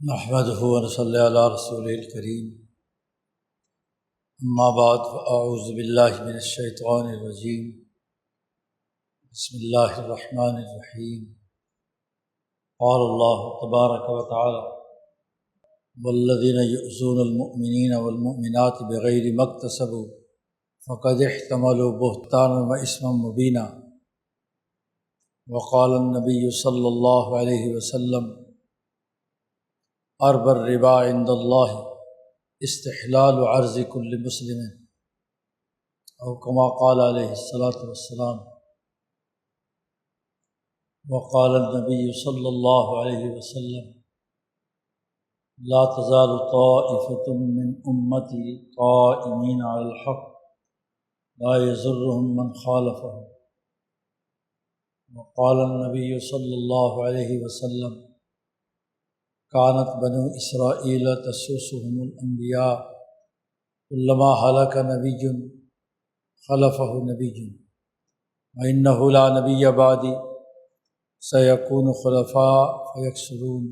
نحمدہ ونصلی علی رسولہ الکریم، اما بعد فاعوذ باللہ من الشیطان الرجیم، بسم اللہ الرحمن الرحیم۔ قال اللہ تبارک و تعالی: والذین یؤذون المؤمنین والمؤمنات بغیر ما اکتسبوا فقد احتملوا بہتانا واثما مبینا۔ وقال النبی صلی اللہ علیہ وسلم: ارب الربا عند اللہ استحلال عرض کل مسلم، او کما قال علیہ الصلاۃ والسلام۔ وقال النبی صلی اللہ علیہ وسلم: لا تزال طائفة من امتی قائمین علی الحق لا یضرهم من خالفهم۔ وقال النبی صلی اللہ علیہ وسلم: کانت بنو اسرائیل تسوسهم الانبیاء کلما ہلک نبی خلفہ نبی وانہ لا نبی بعدی سیکون خلفاء فیکثرون۔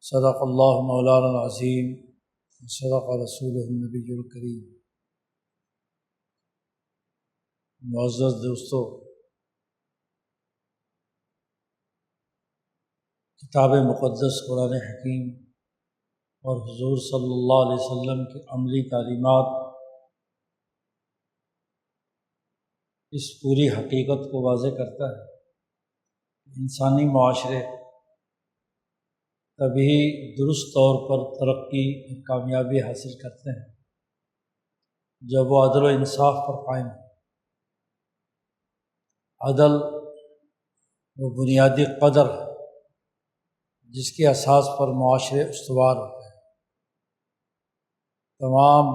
صدق اللہ مولانا العظیم وصدق رسولہ النبی الکریم۔ معزز دوستو، کتاب مقدس قرآن حکیم اور حضور صلی اللہ علیہ وسلم کی عملی تعلیمات اس پوری حقیقت کو واضح کرتا ہے کہ انسانی معاشرے تبھی درست طور پر ترقی اور کامیابی حاصل کرتے ہیں جب وہ عدل و انصاف پر قائم ہیں۔ عدل وہ بنیادی قدر ہے جس کے اساس پر معاشرے استوار ہوتے ہیں۔ تمام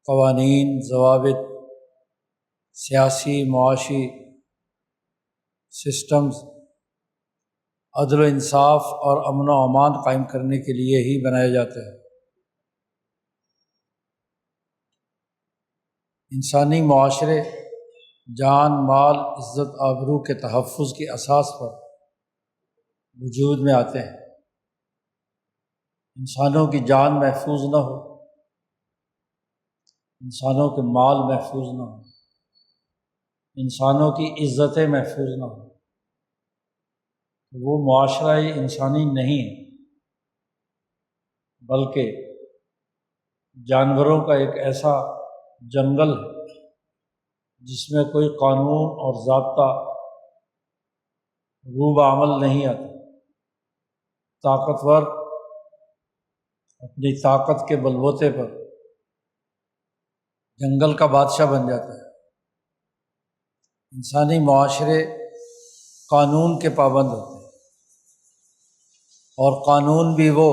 قوانین، ضوابط، سیاسی، معاشی سسٹمز عدل و انصاف اور امن و امان قائم کرنے کے لیے ہی بنائے جاتے ہیں۔ انسانی معاشرے جان، مال، عزت، آبرو کے تحفظ کی اساس پر وجود میں آتے ہیں۔ انسانوں کی جان محفوظ نہ ہو، انسانوں کے مال محفوظ نہ ہو، انسانوں کی عزتیں محفوظ نہ ہوں، وہ معاشرہ انسانی نہیں ہے، بلکہ جانوروں کا ایک ایسا جنگل ہے جس میں کوئی قانون اور ضابطہ روب عمل نہیں آتا۔ طاقتور اپنی طاقت کے بلبوتے پر جنگل کا بادشاہ بن جاتا ہے۔ انسانی معاشرے قانون کے پابند ہوتے ہیں، اور قانون بھی وہ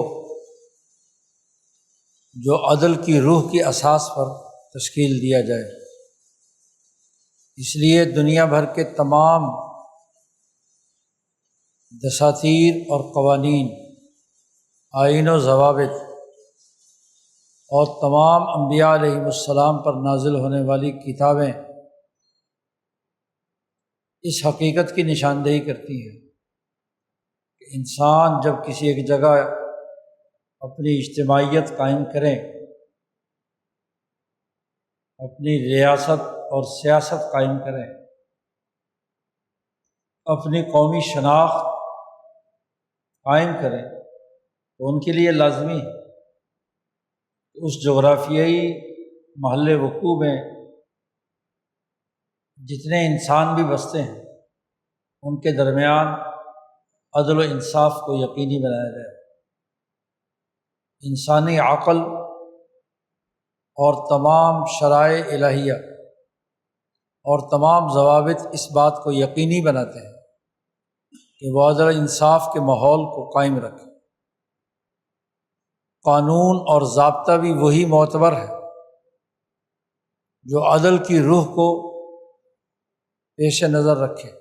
جو عدل کی روح کی اساس پر تشکیل دیا جائے۔ اس لیے دنیا بھر کے تمام دساتیر اور قوانین، آئین و ضوابط اور تمام انبیاء علیہ السلام پر نازل ہونے والی کتابیں اس حقیقت کی نشاندہی کرتی ہیں کہ انسان جب کسی ایک جگہ اپنی اجتماعیت قائم کریں، اپنی ریاست اور سیاست قائم کریں، اپنی قومی شناخت قائم کریں، تو ان کے لیے لازمی ہے کہ اس جغرافیائی محل وقوع میں جتنے انسان بھی بستے ہیں ان کے درمیان عدل و انصاف کو یقینی بنایا جائے۔ انسانی عقل اور تمام شرائع الہیہ اور تمام ضوابط اس بات کو یقینی بناتے ہیں کہ وہ عدل و انصاف کے ماحول کو قائم رکھے۔ قانون اور ضابطہ بھی وہی معتبر ہے جو عدل کی روح کو پیش نظر رکھے۔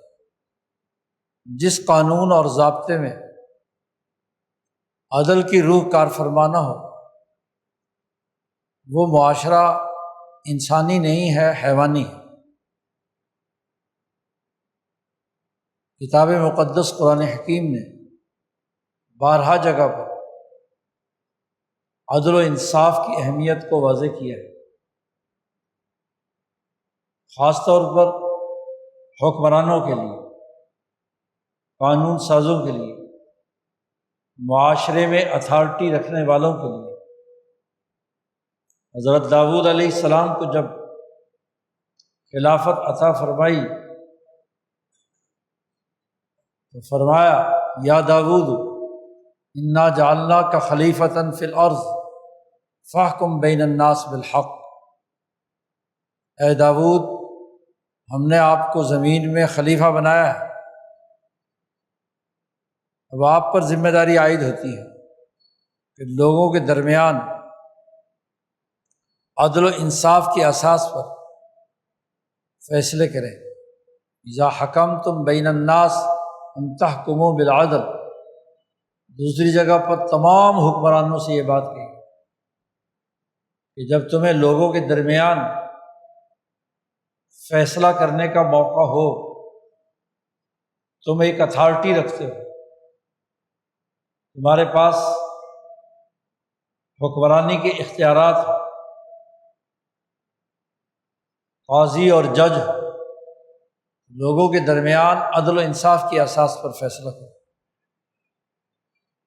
جس قانون اور ضابطے میں عدل کی روح کار فرما نہ ہو وہ معاشرہ انسانی نہیں ہے، حیوانی ہے۔ کتاب مقدس قرآن حکیم نے بارہا جگہ پر عدل و انصاف کی اہمیت کو واضح کیا ہے، خاص طور پر حکمرانوں کے لیے، قانون سازوں کے لیے، معاشرے میں اتھارٹی رکھنے والوں کے لیے۔ حضرت داؤد علیہ السلام کو جب خلافت عطا فرمائی تو فرمایا یا داؤد انا جعلناک خلیفۃ فی الارض فاحکم بین الناس بالحق۔ اے داؤد، ہم نے آپ کو زمین میں خلیفہ بنایا ہے، اب آپ پر ذمہ داری عائد ہوتی ہے کہ لوگوں کے درمیان عدل و انصاف کی اساس پر فیصلے کریں۔ اذا حکمتم بین الناس ان تحکموا بالعدل۔ دوسری جگہ پر تمام حکمرانوں سے یہ بات کہی کہ جب تمہیں لوگوں کے درمیان فیصلہ کرنے کا موقع ہو، تم ایک اتھارٹی رکھتے ہو، تمہارے پاس حکمرانی کے اختیارات ہیں، قاضی اور جج لوگوں کے درمیان عدل و انصاف کی اساس پر فیصلہ کرو۔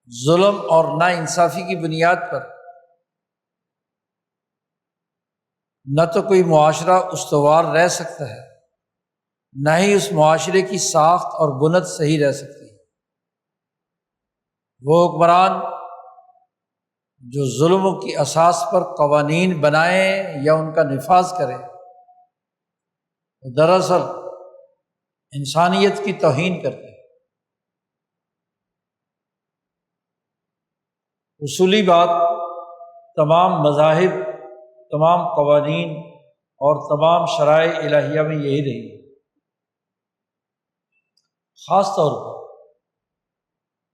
ظلم اور ناانصافی کی بنیاد پر نہ تو کوئی معاشرہ استوار رہ سکتا ہے، نہ ہی اس معاشرے کی ساخت اور بنیاد صحیح رہ سکتی ہے۔ وہ حکمران جو ظلم کی اساس پر قوانین بنائیں یا ان کا نفاذ کریں، وہ دراصل انسانیت کی توہین کرتے ہیں۔ اصولی بات تمام مذاہب، تمام قوانین اور تمام شرائع الہیہ میں یہی رہی ہے۔ خاص طور پر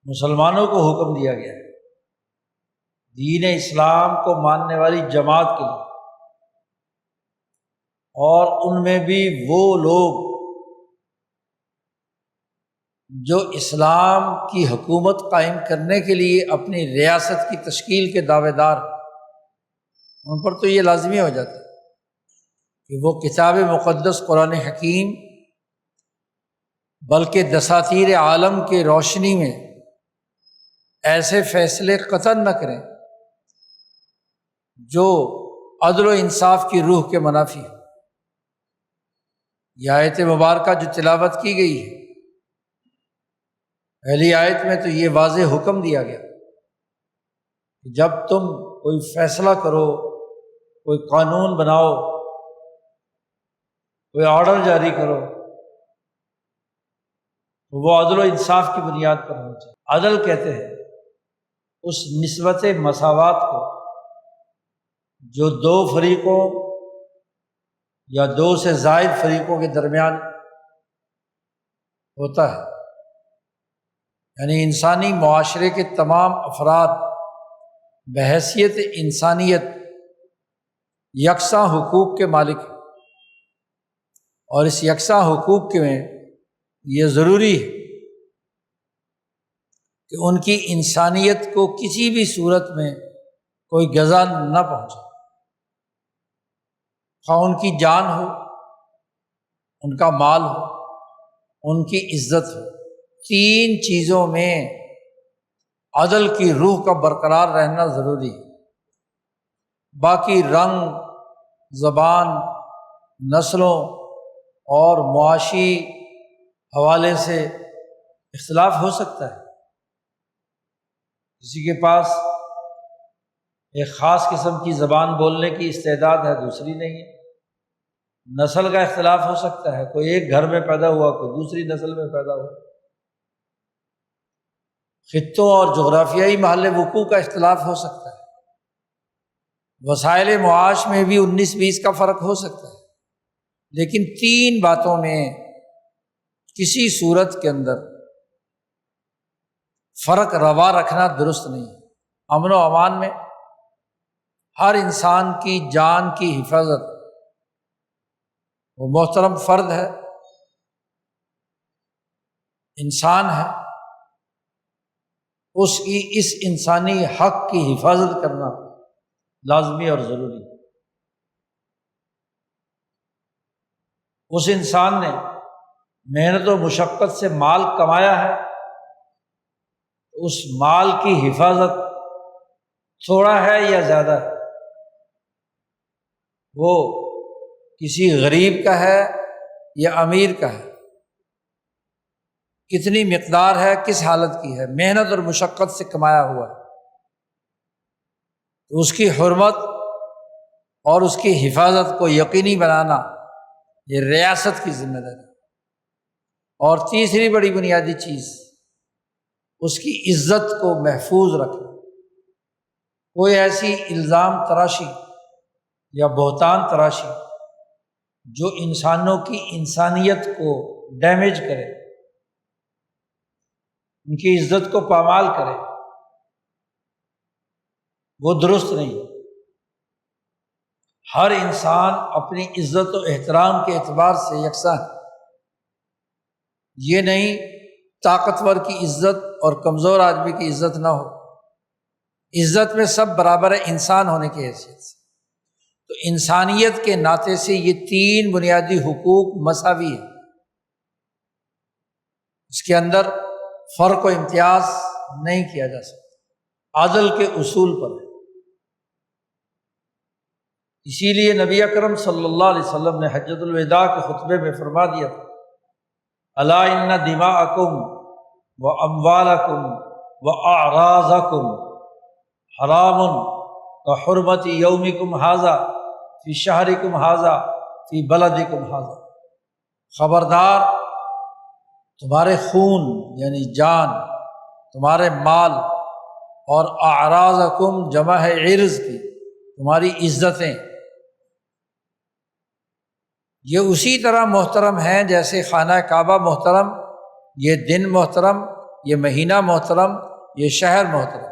مسلمانوں کو حکم دیا گیا ہے، دین اسلام کو ماننے والی جماعت کے لیے، اور ان میں بھی وہ لوگ جو اسلام کی حکومت قائم کرنے کے لیے اپنی ریاست کی تشکیل کے دعوے دار، ان پر تو یہ لازمی ہو جاتا ہے کہ وہ کتاب مقدس قرآن حکیم بلکہ دساتیر عالم کی روشنی میں ایسے فیصلے قطعاً نہ کریں جو عدل و انصاف کی روح کے منافی ہو۔ یہ آیت مبارکہ جو تلاوت کی گئی ہے، پہلی آیت میں تو یہ واضح حکم دیا گیا کہ جب تم کوئی فیصلہ کرو، کوئی قانون بناؤ، کوئی آرڈر جاری کرو، تو وہ عدل و انصاف کی بنیاد پر ہونا چاہیے۔ عدل کہتے ہیں اس نسبت مساوات کو جو دو فریقوں یا دو سے زائد فریقوں کے درمیان ہوتا ہے، یعنی انسانی معاشرے کے تمام افراد بحیثیت انسانیت یکساں حقوق کے مالک ہیں، اور اس یکساں حقوق کے میں یہ ضروری ہے کہ ان کی انسانیت کو کسی بھی صورت میں کوئی غذا نہ پہنچے، خواہ ان کی جان ہو، ان کا مال ہو، ان کی عزت ہو۔ تین چیزوں میں عدل کی روح کا برقرار رہنا ضروری ہے۔ باقی رنگ، زبان، نسلوں اور معاشی حوالے سے اختلاف ہو سکتا ہے، کسی کے پاس ایک خاص قسم کی زبان بولنے کی استعداد ہے، دوسری نہیں ہے۔ نسل کا اختلاف ہو سکتا ہے، کوئی ایک گھر میں پیدا ہوا، کوئی دوسری نسل میں پیدا ہوا۔ خطوں اور جغرافیائی محل وقوع کا اختلاف ہو سکتا ہے، وسائل معاش میں بھی 19-20 کا فرق ہو سکتا ہے، لیکن تین باتوں میں کسی صورت کے اندر فرق روا رکھنا درست نہیں ہے۔ امن و امان میں ہر انسان کی جان کی حفاظت، وہ محترم فرد ہے، انسان ہے، اس کی اس انسانی حق کی حفاظت کرنا لازمی اور ضروری ہے۔ اس انسان نے محنت و مشقت سے مال کمایا ہے، اس مال کی حفاظت تھوڑا ہے یا زیادہ ہے، وہ کسی غریب کا ہے یا امیر کا ہے، کتنی مقدار ہے، کس حالت کی ہے، محنت اور مشقت سے کمایا ہوا ہے، تو اس کی حرمت اور اس کی حفاظت کو یقینی بنانا یہ ریاست کی ذمہ داری۔ اور تیسری بڑی بنیادی چیز، اس کی عزت کو محفوظ رکھنا۔ کوئی ایسی الزام تراشی یا بہتان تراشی جو انسانوں کی انسانیت کو ڈیمیج کرے، ان کی عزت کو پامال کرے، وہ درست نہیں۔ ہر انسان اپنی عزت و احترام کے اعتبار سے یکساں ہے۔ یہ نہیں طاقتور کی عزت اور کمزور آدمی کی عزت نہ ہو، عزت میں سب برابر ہے انسان ہونے کی حیثیت سے۔ تو انسانیت کے ناطے سے یہ تین بنیادی حقوق مساوی ہیں، اس کے اندر فرق و امتیاز نہیں کیا جا سکتا، عدل کے اصول پر ہے۔ اسی لیے نبی اکرم صلی اللہ علیہ وسلم نے حجۃ الوداع کے خطبے میں فرما دیا تھا، الا ان دماءکم واموالکم واعراضکم حرام کحرمت یومکم ھذا فی شہرکم ھذا فی بلدکم ھذا۔ خبردار، تمہارے خون یعنی جان، تمہارے مال، اور اعراضکم جمع ہے عرض کی، تمہاری عزتیں، یہ اسی طرح محترم ہیں جیسے خانہ کعبہ محترم، یہ دن محترم، یہ مہینہ محترم، یہ شہر محترم۔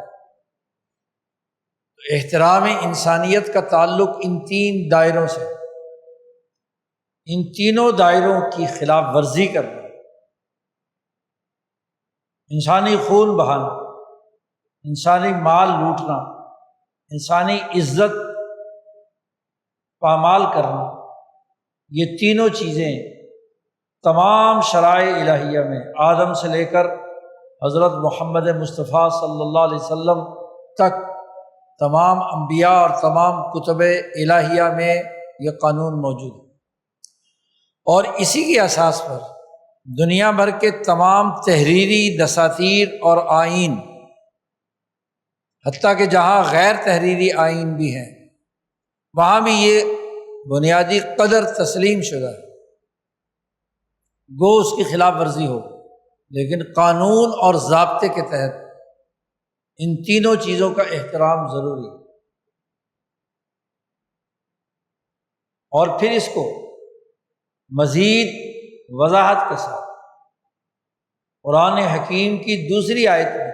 احترام انسانیت کا تعلق ان تین دائروں سے، ان تینوں دائروں کی خلاف ورزی کرنا، انسانی خون بہانا، انسانی مال لوٹنا، انسانی عزت پامال کرنا، یہ تینوں چیزیں تمام شرائع الہیہ میں آدم سے لے کر حضرت محمد مصطفیٰ صلی اللہ علیہ وسلم تک تمام انبیاء اور تمام کتب الہیہ میں یہ قانون موجود ہے۔ اور اسی کی اساس پر دنیا بھر کے تمام تحریری دساتیر اور آئین، حتیٰ کہ جہاں غیر تحریری آئین بھی ہیں، وہاں بھی یہ بنیادی قدر تسلیم شدہ ہے، گو اس کی خلاف ورزی ہو، لیکن قانون اور ضابطے کے تحت ان تینوں چیزوں کا احترام ضروری ہے۔ اور پھر اس کو مزید وضاحت کے ساتھ قرآن حکیم کی دوسری آیت میں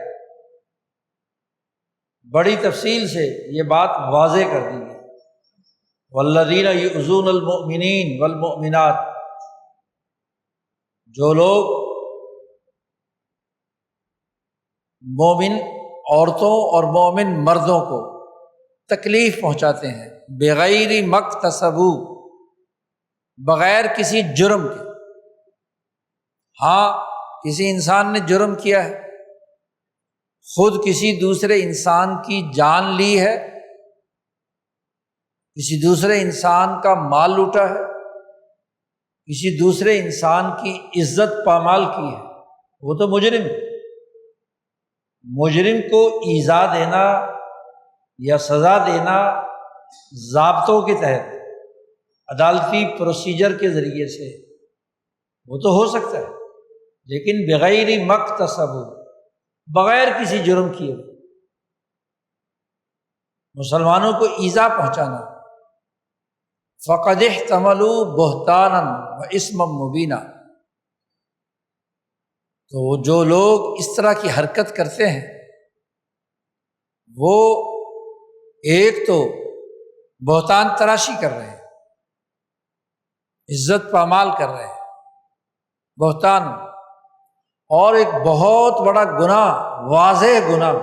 بڑی تفصیل سے یہ بات واضح کر دی گئی، والذین یؤذون المؤمنین والمؤمنات، جو لوگ مومن عورتوں اور مومن مردوں کو تکلیف پہنچاتے ہیں بغیر مکتسبوا، بغیر کسی جرم کے۔ ہاں، کسی انسان نے جرم کیا ہے، خود کسی دوسرے انسان کی جان لی ہے، کسی دوسرے انسان کا مال لوٹا ہے، کسی دوسرے انسان کی عزت پامال کی ہے، وہ تو مجرم ہے۔ مجرم کو ایذا دینا یا سزا دینا ضابطوں کے تحت عدالتی پروسیجر کے ذریعے سے وہ تو ہو سکتا ہے، لیکن بغیر مکتسب، بغیر کسی جرم کیے مسلمانوں کو ایذا پہنچانا، فقد احتملوا بہتانا واثما مبینا۔ تو جو لوگ اس طرح کی حرکت کرتے ہیں وہ ایک تو بہتان تراشی کر رہے ہیں، عزت پامال کر رہے ہیں، بہتان، اور ایک بہت بڑا گناہ، واضح گناہ،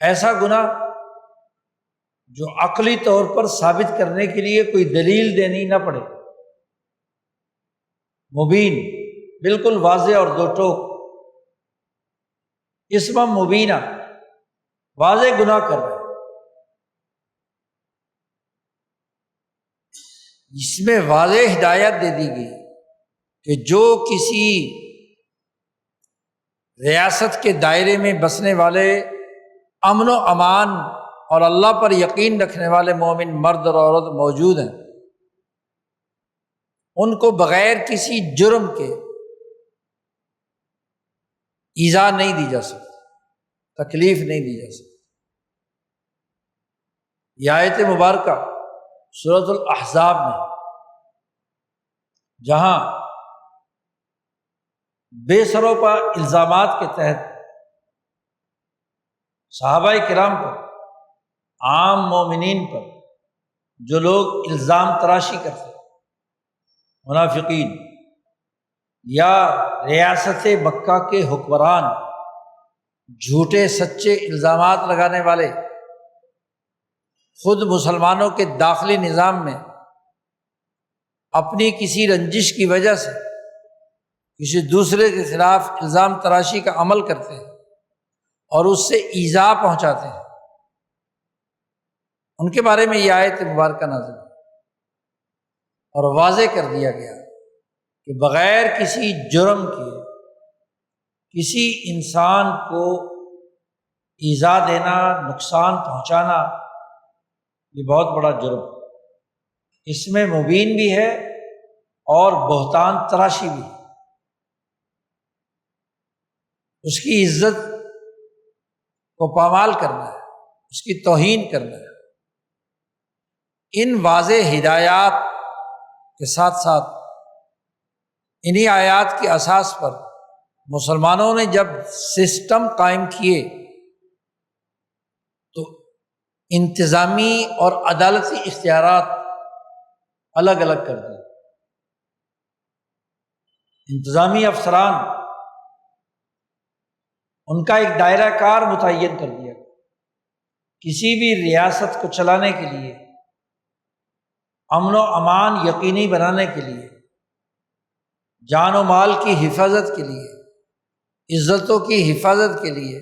ایسا گناہ جو عقلی طور پر ثابت کرنے کے لیے کوئی دلیل دینی نہ پڑے، مبین، بالکل واضح اور دو ٹوک، اسم مبینہ، واضح گناہ کر رہے ہیں۔ اس میں واضح ہدایت دے دی گئی کہ جو کسی ریاست کے دائرے میں بسنے والے امن و امان اور اللہ پر یقین رکھنے والے مومن مرد اور عورت موجود ہیں، ان کو بغیر کسی جرم کے ایذا نہیں دی جا سکتی، تکلیف نہیں دی جا سکتی۔ یہ آیت مبارکہ سورۃ الاحزاب میں، جہاں بے سروپا الزامات کے تحت صحابہ کرام پر، عام مومنین پر جو لوگ الزام تراشی کرتے، منافقین یا ریاست مکہ کے حکمران، جھوٹے سچے الزامات لگانے والے، خود مسلمانوں کے داخلی نظام میں اپنی کسی رنجش کی وجہ سے کسی دوسرے کے خلاف الزام تراشی کا عمل کرتے ہیں اور اس سے ایذا پہنچاتے ہیں، ان کے بارے میں یہ آیت مبارکہ نازل ہے اور واضح کر دیا گیا کہ بغیر کسی جرم کے کسی انسان کو ایذا دینا، نقصان پہنچانا، یہ بہت بڑا جرم، اس میں مبین بھی ہے اور بہتان تراشی بھی ہے، اس کی عزت کو پامال کرنا ہے، اس کی توہین کرنا ہے۔ ان واضح ہدایات کے ساتھ ساتھ انہی آیات کی اساس پر مسلمانوں نے جب سسٹم قائم کیے تو انتظامی اور عدالتی اختیارات الگ الگ کر دیے۔ انتظامی افسران، ان کا ایک دائرہ کار متعین کر دیا، کسی بھی ریاست کو چلانے کے لیے، امن و امان یقینی بنانے کے لیے، جان و مال کی حفاظت کے لیے، عزتوں کی حفاظت کے لیے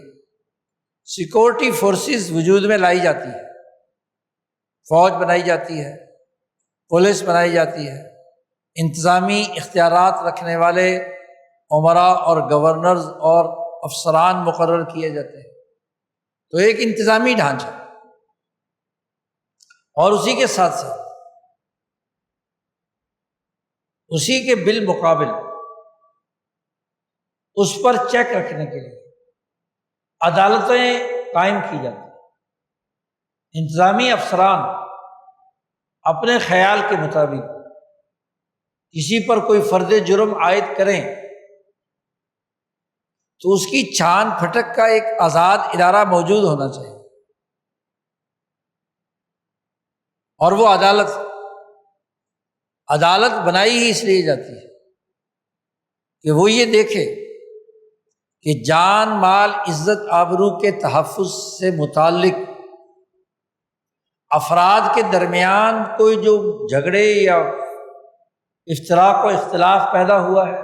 سیکورٹی فورسز وجود میں لائی جاتی ہے، فوج بنائی جاتی ہے، پولیس بنائی جاتی ہے، انتظامی اختیارات رکھنے والے امراء اور گورنرز اور افسران مقرر کیے جاتے ہیں، تو ایک انتظامی ڈھانچہ، اور اسی کے ساتھ ساتھ اسی کے بالمقابل اس پر چیک رکھنے کے لیے عدالتیں قائم کی جاتی ہیں۔ انتظامی افسران اپنے خیال کے مطابق کسی پر کوئی فرد جرم عائد کریں تو اس کی چھان پھٹک کا ایک آزاد ادارہ موجود ہونا چاہیے، اور وہ عدالت بنائی ہی اس لیے جاتی ہے کہ وہ یہ دیکھے کہ جان مال عزت آبرو کے تحفظ سے متعلق افراد کے درمیان کوئی جو جھگڑے یا افتراق و اختلاف پیدا ہوا ہے،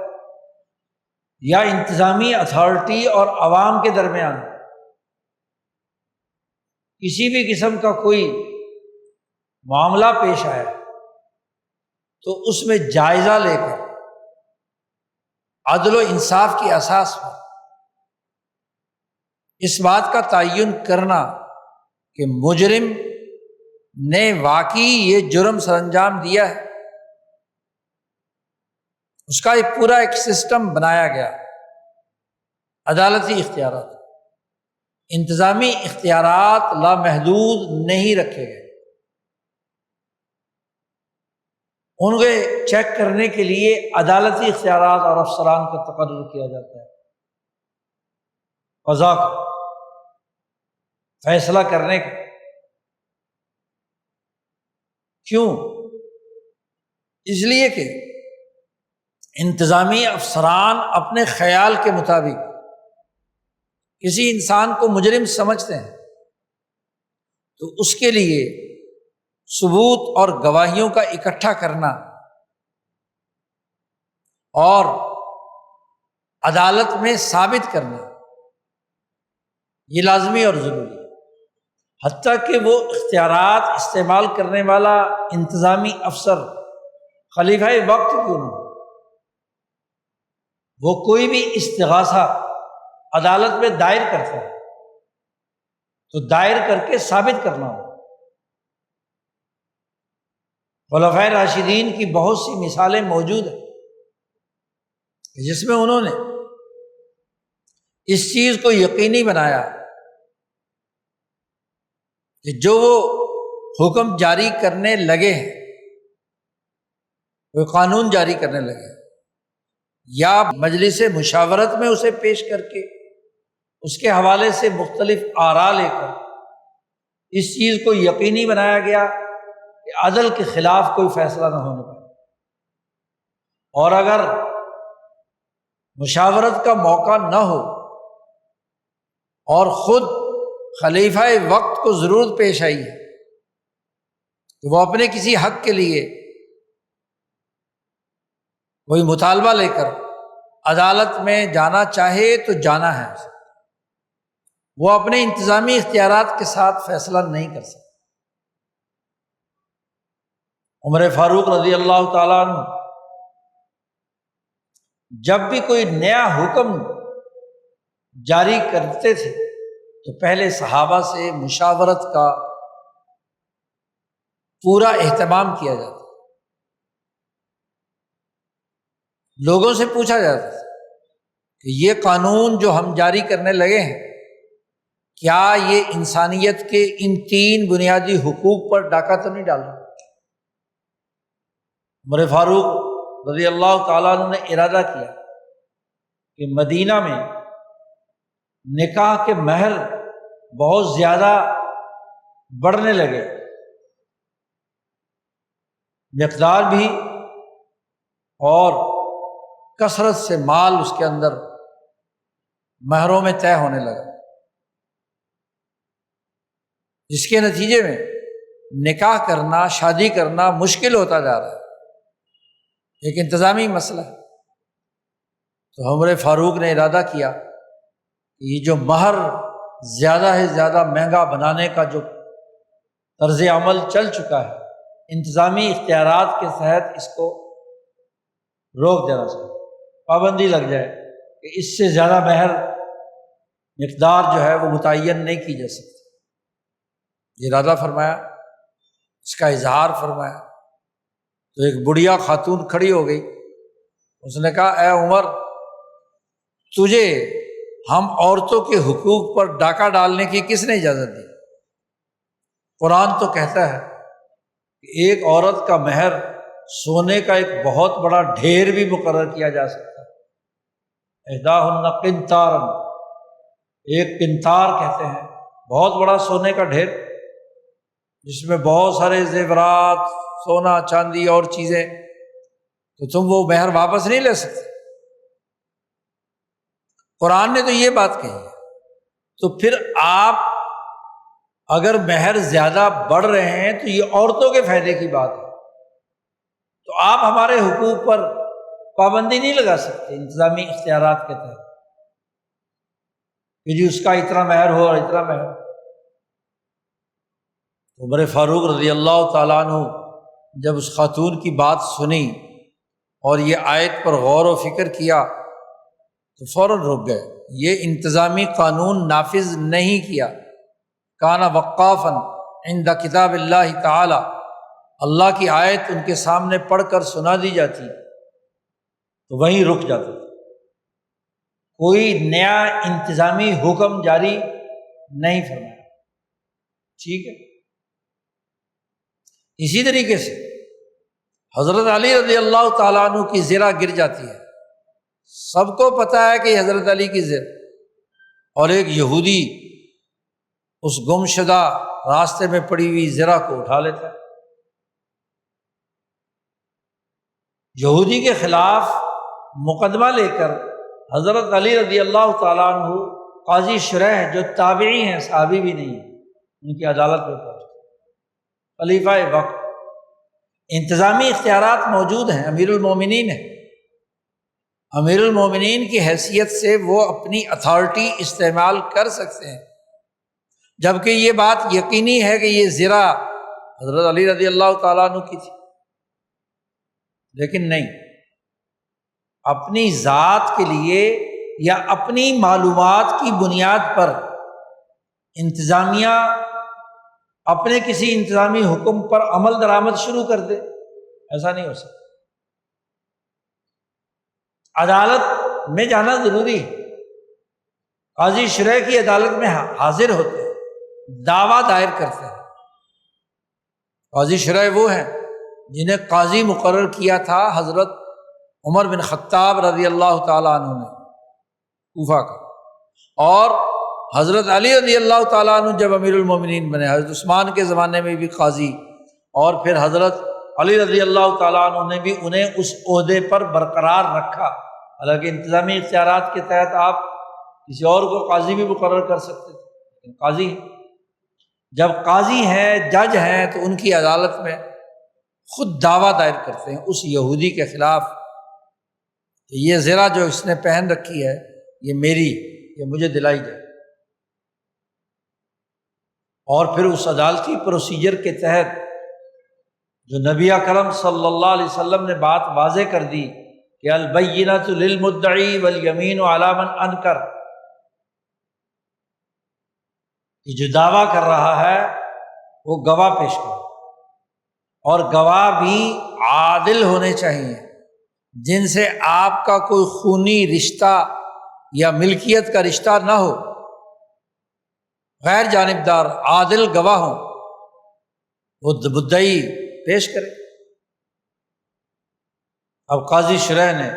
یا انتظامی اتھارٹی اور عوام کے درمیان کسی بھی قسم کا کوئی معاملہ پیش آیا تو اس میں جائزہ لے کر عدل و انصاف کی اساس پر اس بات کا تعین کرنا کہ مجرم نے واقعی یہ جرم سر انجام دیا ہے، اس کا ایک پورا ایک سسٹم بنایا گیا۔ عدالتی اختیارات، انتظامی اختیارات لامحدود نہیں رکھے گئے، ان کو چیک کرنے کے لیے عدالتی اختیارات اور افسران کا تقرر کیا جاتا ہے، قضا کا فیصلہ کرنے کا۔ کیوں؟ اس لیے کہ انتظامی افسران اپنے خیال کے مطابق کسی انسان کو مجرم سمجھتے ہیں تو اس کے لیے ثبوت اور گواہیوں کا اکٹھا کرنا اور عدالت میں ثابت کرنا یہ لازمی اور ضروری ہے، حتیٰ کہ وہ اختیارات استعمال کرنے والا انتظامی افسر خلیفہ وقت کیوں نہ ہو، وہ کوئی بھی استغاثہ عدالت میں دائر کرتا ہے تو دائر کر کے ثابت کرنا ہو۔ خلفائے راشدین کی بہت سی مثالیں موجود ہیں جس میں انہوں نے اس چیز کو یقینی بنایا کہ جو وہ حکم جاری کرنے لگے ہیں، وہ قانون جاری کرنے لگے ہیں، یا مجلس مشاورت میں اسے پیش کر کے اس کے حوالے سے مختلف آراء لے کر اس چیز کو یقینی بنایا گیا کہ عدل کے خلاف کوئی فیصلہ نہ ہونے پائے، اور اگر مشاورت کا موقع نہ ہو اور خود خلیفہ وقت کو ضرورت پیش آئی ہے کہ وہ اپنے کسی حق کے لیے کوئی مطالبہ لے کر عدالت میں جانا چاہے تو جانا ہے، وہ اپنے انتظامی اختیارات کے ساتھ فیصلہ نہیں کر سکتا۔ عمر فاروق رضی اللہ تعالیٰ عنہ جب بھی کوئی نیا حکم جاری کرتے تھے تو پہلے صحابہ سے مشاورت کا پورا اہتمام کیا جاتا، لوگوں سے پوچھا جاتا تھا کہ یہ قانون جو ہم جاری کرنے لگے ہیں کیا یہ انسانیت کے ان 3 بنیادی حقوق پر ڈاکہ تو نہیں ڈال رہا؟ عمر فاروق رضی اللہ تعالیٰ عنہ نے ارادہ کیا کہ مدینہ میں نکاح کے مہر بہت زیادہ بڑھنے لگے، مقدار بھی اور کثرت سے مال اس کے اندر مہروں میں طے ہونے لگا، جس کے نتیجے میں نکاح کرنا، شادی کرنا مشکل ہوتا جا رہا ہے، ایک انتظامی مسئلہ ہے۔ تو عمر فاروق نے ارادہ کیا کہ یہ جو مہر زیادہ سے زیادہ مہنگا بنانے کا جو طرز عمل چل چکا ہے، انتظامی اختیارات کے تحت اس کو روک دینا چاہیے، پابندی لگ جائے کہ اس سے زیادہ مہر مقدار جو ہے وہ متعین نہیں کی جا سکتی۔ ارادہ فرمایا، اس کا اظہار فرمایا تو ایک بڑھیا خاتون کھڑی ہو گئی، اس نے کہا اے عمر، تجھے ہم عورتوں کے حقوق پر ڈاکہ ڈالنے کی کس نے اجازت دی؟ قرآن تو کہتا ہے کہ ایک عورت کا مہر سونے کا ایک بہت بڑا ڈھیر بھی مقرر کیا جا سکتا ہے، احداہن قنطار، ایک قنطار کہتے ہیں بہت بڑا سونے کا ڈھیر، جس میں بہت سارے زیورات، سونا چاندی اور چیزیں، تو تم وہ مہر واپس نہیں لے سکتے۔ قرآن نے تو یہ بات کہی ہے، تو پھر آپ اگر مہر زیادہ بڑھ رہے ہیں تو یہ عورتوں کے فائدے کی بات ہے، تو آپ ہمارے حقوق پر پابندی نہیں لگا سکتے انتظامی اختیارات کے تحت کہ جی اس کا اتنا مہر ہو اور اتنا مہر۔ عمر فاروق رضی اللہ تعالیٰ عنہ جب اس خاتون کی بات سنی اور یہ آیت پر غور و فکر کیا تو فوراً رک گئے، یہ انتظامی قانون نافذ نہیں کیا۔ کان وقافا عند کتاب اللہ تعالی، اللہ کی آیت ان کے سامنے پڑھ کر سنا دی جاتی تو وہیں رک جاتے، کوئی نیا انتظامی حکم جاری نہیں فرمایا۔ ٹھیک ہے، اسی طریقے سے حضرت علی رضی اللہ تعالیٰ عنہ کی زرہ گر جاتی ہے، سب کو پتہ ہے کہ حضرت علی کی زر، اور ایک یہودی اس گم شدہ راستے میں پڑی ہوئی زرہ کو اٹھا لیتا ہے۔ یہودی کے خلاف مقدمہ لے کر حضرت علی رضی اللہ تعالیٰ عنہ قاضی شریح جو تابعی ہیں، صحابی بھی نہیں ہیں، ان کی عدالت میں پہنچے۔ خلیفہ وقت، انتظامی اختیارات موجود ہیں، امیر المومنین ہے، امیر المومنین کی حیثیت سے وہ اپنی اتھارٹی استعمال کر سکتے ہیں، جبکہ یہ بات یقینی ہے کہ یہ زرہ حضرت علی رضی اللہ تعالیٰ عنہ کی تھی، لیکن نہیں، اپنی ذات کے لیے یا اپنی معلومات کی بنیاد پر انتظامیہ اپنے کسی انتظامی حکم پر عمل درآمد شروع کر دے، ایسا نہیں ہو سکتا۔ عدالت میں جانا ضروری ہے، قاضی شرح کی عدالت میں حاضر ہوتے ہیں، دعویٰ دائر کرتے ہیں۔ قاضی شرح وہ ہیں جنہیں قاضی مقرر کیا تھا حضرت عمر بن خطاب رضی اللہ تعالیٰ عنہ نے کوفہ کا، اور حضرت علی رضی اللہ تعالیٰ عنہ جب امیر المومنین بنے، حضرت عثمان کے زمانے میں بھی قاضی، اور پھر حضرت علی رضی اللہ تعالیٰ عنہ نے بھی انہیں اس عہدے پر برقرار رکھا۔ حالانکہ انتظامی اختیارات کے تحت آپ کسی اور کو قاضی بھی مقرر کر سکتے تھے، لیکن قاضی ہیں، جب قاضی ہیں، جج ہیں، تو ان کی عدالت میں خود دعویٰ دائر کرتے ہیں اس یہودی کے خلاف کہ یہ زرہ جو اس نے پہن رکھی ہے یہ میری، یہ مجھے دلائی جائے۔ اور پھر اس عدالتی پروسیجر کے تحت جو نبی اکرم صلی اللہ علیہ وسلم نے بات واضح کر دی کہ البینۃ للمدعی والیمین علی من انکر، کہ جو دعویٰ کر رہا ہے وہ گواہ پیش کرے، اور گواہ بھی عادل ہونے چاہیے، جن سے آپ کا کوئی خونی رشتہ یا ملکیت کا رشتہ نہ ہو، غیر جانبدار عادل گواہ ہوں، وہ مدعی پیش کرے۔ اب قاضی شرح نے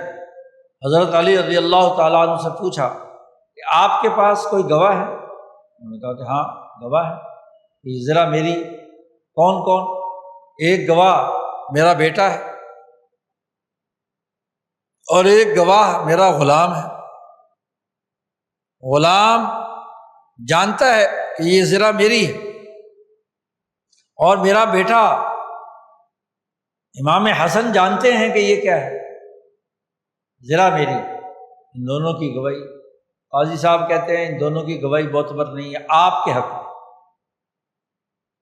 حضرت علی رضی اللہ تعالیٰ عنہ سے پوچھا کہ آپ کے پاس کوئی گواہ ہے؟ انہوں نے کہا کہ ہاں گواہ ہے، یہ ذرا میری۔ کون کون؟ ایک گواہ میرا بیٹا ہے، اور ایک گواہ میرا غلام ہے۔ غلام جانتا ہے کہ یہ ذرا میری ہے، اور میرا بیٹا امام حسن جانتے ہیں کہ یہ کیا ہے، ذرا میری۔ ان دونوں کی گواہی، قاضی صاحب کہتے ہیں ان دونوں کی گواہی معتبر نہیں ہے آپ کے حق میں۔